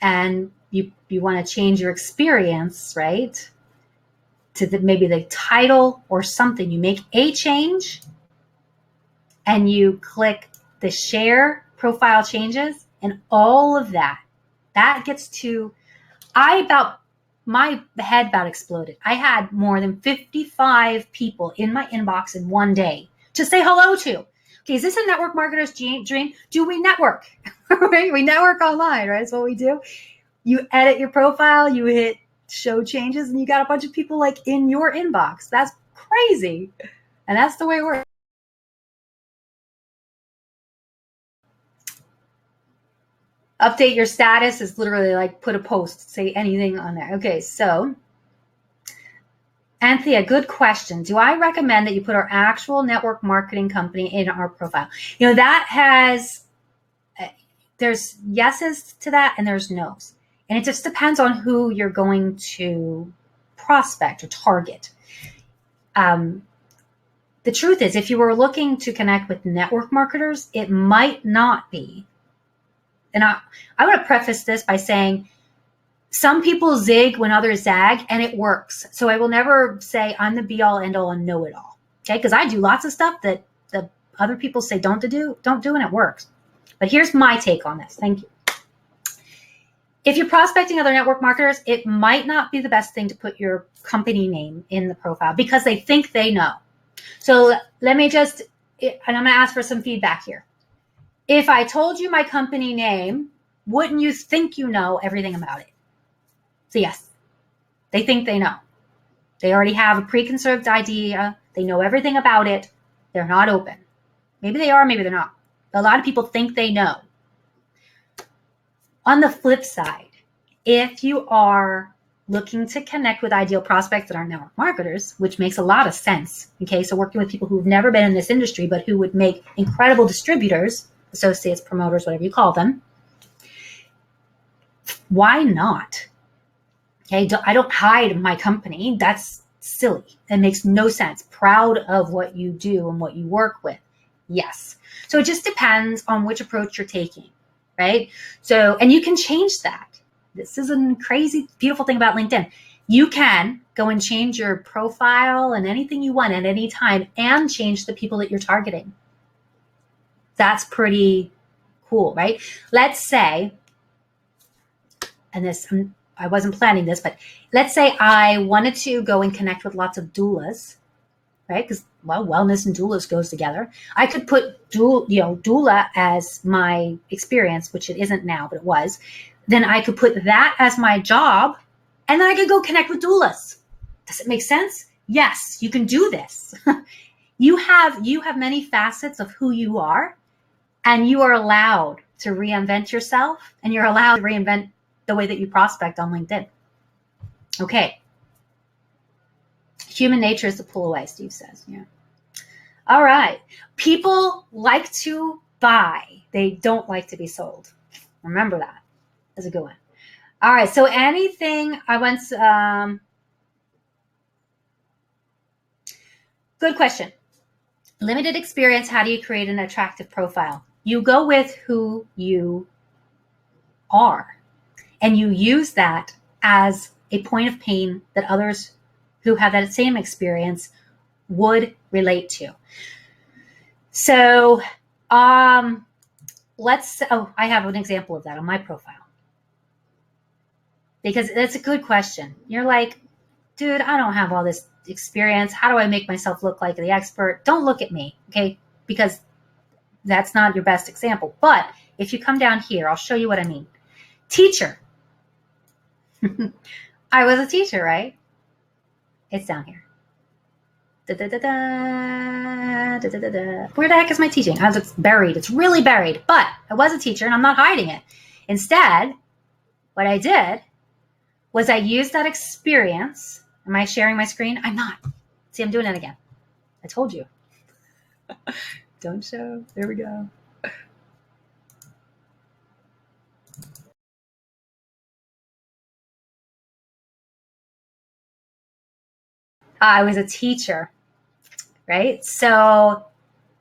and you want to change your experience, right? To maybe the title or something. You make a change and you click the share profile changes, and all of that gets to, my head about exploded. I had more than 55 people in my inbox in one day to say hello to. Okay, is this a network marketer's dream? Do we network? Right? We network online, right? That's what we do. You edit your profile, you hit show changes, and you got a bunch of people like in your inbox. That's crazy. And that's the way it works. Update your status is literally like put a post, say anything on there. Okay, so Anthea, good question. Do I recommend that you put our actual network marketing company in our profile? That there's yeses to that and there's no's. And it just depends on who you're going to prospect or target. The truth is, if you were looking to connect with network marketers, it might not be. And I want to preface this by saying some people zig when others zag, and it works. So I will never say I'm the be all end all and know it all. Okay, because I do lots of stuff that the other people say don't do, and it works. But here's my take on this. Thank you. If you're prospecting other network marketers, it might not be the best thing to put your company name in the profile because they think they know. So let me and I'm going to ask for some feedback here. If I told you my company name, wouldn't you think you know everything about it? So yes, they think they know. They already have a preconceived idea. They know everything about it. They're not open. Maybe they are, maybe they're not. A lot of people think they know. On the flip side, if you are looking to connect with ideal prospects that are network marketers, which makes a lot of sense, okay, so working with people who've never been in this industry, but who would make incredible distributors, associates, promoters, whatever you call them, why not? Okay, I don't hide my company. That's silly. It makes no sense. Proud of what you do and what you work with. Yes. So it just depends on which approach you're taking, right? So, and you can change that. This is a crazy, beautiful thing about LinkedIn. You can go and change your profile and anything you want at any time and change the people that you're targeting. That's pretty cool, right? Let's say and this, I wasn't planning this, but let's say I wanted to go and connect with lots of doulas, right? Because, well, wellness and doulas goes together. I could put doula as my experience, which it isn't now, but it was. Then I could put that as my job, and then I could go connect with doulas. Does it make sense? Yes, you can do this. You have many facets of who you are, and you are allowed to reinvent yourself, and you're allowed to reinvent the way that you prospect on LinkedIn. Okay. Human nature is to pull away, Steve says. Yeah. All right. People like to buy. They don't like to be sold. Remember that. That's a good one. All right. So anything I once, good question. Limited experience. How do you create an attractive profile? You go with who you are, and you use that as a point of pain that others who have that same experience would relate to. So I have an example of that on my profile, because that's a good question. You're like, dude, I don't have all this experience. How do I make myself look like the expert? Don't look at me, okay? Because that's not your best example. But if you come down here, I'll show you what I mean. Teacher. I was a teacher, right? It's down here. Where the heck is my teaching? It's buried. It's really buried. But I was a teacher, and I'm not hiding it. Instead, what I did was I used that experience. Am I sharing my screen? I'm not. See, I'm doing it again. I told you. Don't show. There we go. I was a teacher, right? So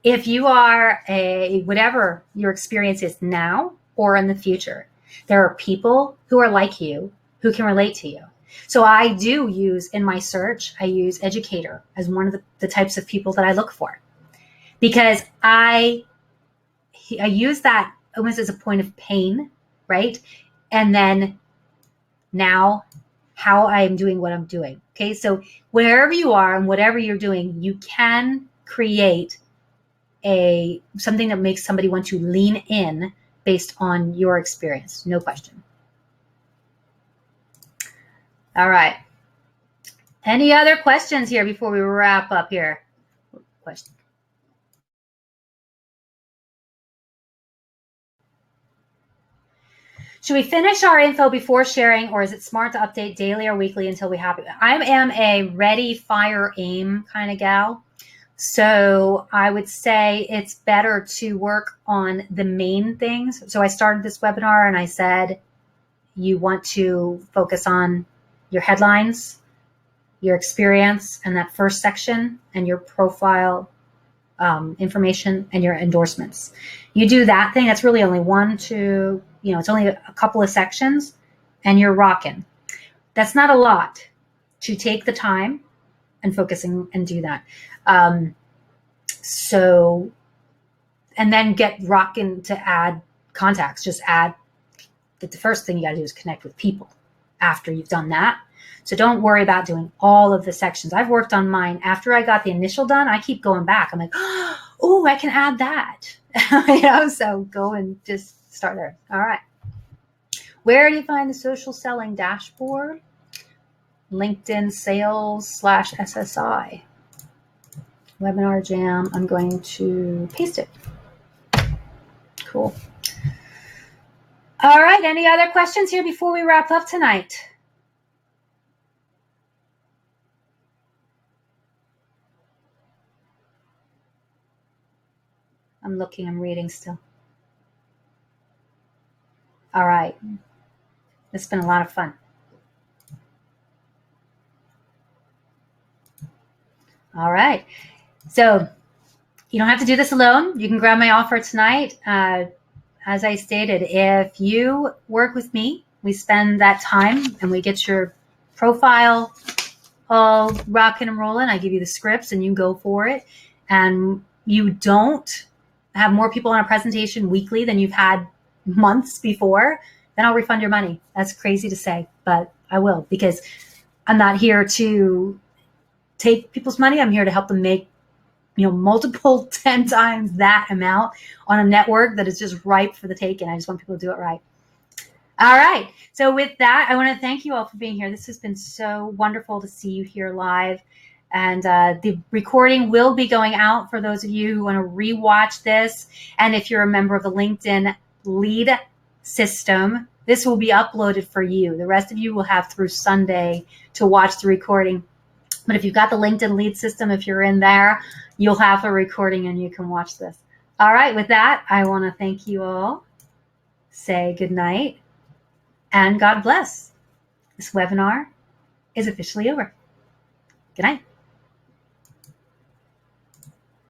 if you are whatever your experience is now or in the future, there are people who are like you who can relate to you. So I do use, in my search, I use educator as one of the types of people that I look for, because I use that almost as a point of pain, right? And then now how I'm doing what I'm doing. Okay. So wherever you are and whatever you're doing, you can create something that makes somebody want to lean in based on your experience. No question. All right. Any other questions here before we wrap up here? Question. Should we finish our info before sharing, or is it smart to update daily or weekly until we have it? I am a ready, fire, aim kind of gal. So I would say it's better to work on the main things. So I started this webinar and I said, you want to focus on your headlines, your experience, and that first section, and your profile information, and your endorsements. You do that thing. That's really only it's only a couple of sections, and you're rocking. That's not a lot to take the time and focusing and do that. So, and then get rocking to add contacts. Just add, the first thing you got to do is connect with people after you've done that. So don't worry about doing all of the sections. I've worked on mine. After I got the initial done, I keep going back. I'm like, oh, I can add that. So go and just start there. All right. Where do you find the social selling dashboard? LinkedIn sales /SSI. Webinar Jam. I'm going to paste it. Cool. All right. Any other questions here before we wrap up tonight? I'm looking. I'm reading still. All right. It's been a lot of fun. All right. So you don't have to do this alone. You can grab my offer tonight. As I stated, if you work with me, we spend that time and we get your profile all rocking and rolling. I give you the scripts and you go for it. And you don't have more people on a presentation weekly than you've had months before. then I'll refund your money. That's crazy to say, but I will, because I'm not here to take people's money. I'm here to help them make, multiple 10 times that amount on a network that is just ripe for the taking. I just want people to do it right. All right. So with that, I want to thank you all for being here. This has been so wonderful to see you here live. And the recording will be going out for those of you who want to rewatch this. And if you're a member of the LinkedIn lead system, this will be uploaded for you. The rest of you will have through Sunday to watch the recording. But if you've got the LinkedIn lead system, if you're in there, you'll have a recording and you can watch this. All right. With that, I want to thank you all. Say good night. And God bless. This webinar is officially over. Good night.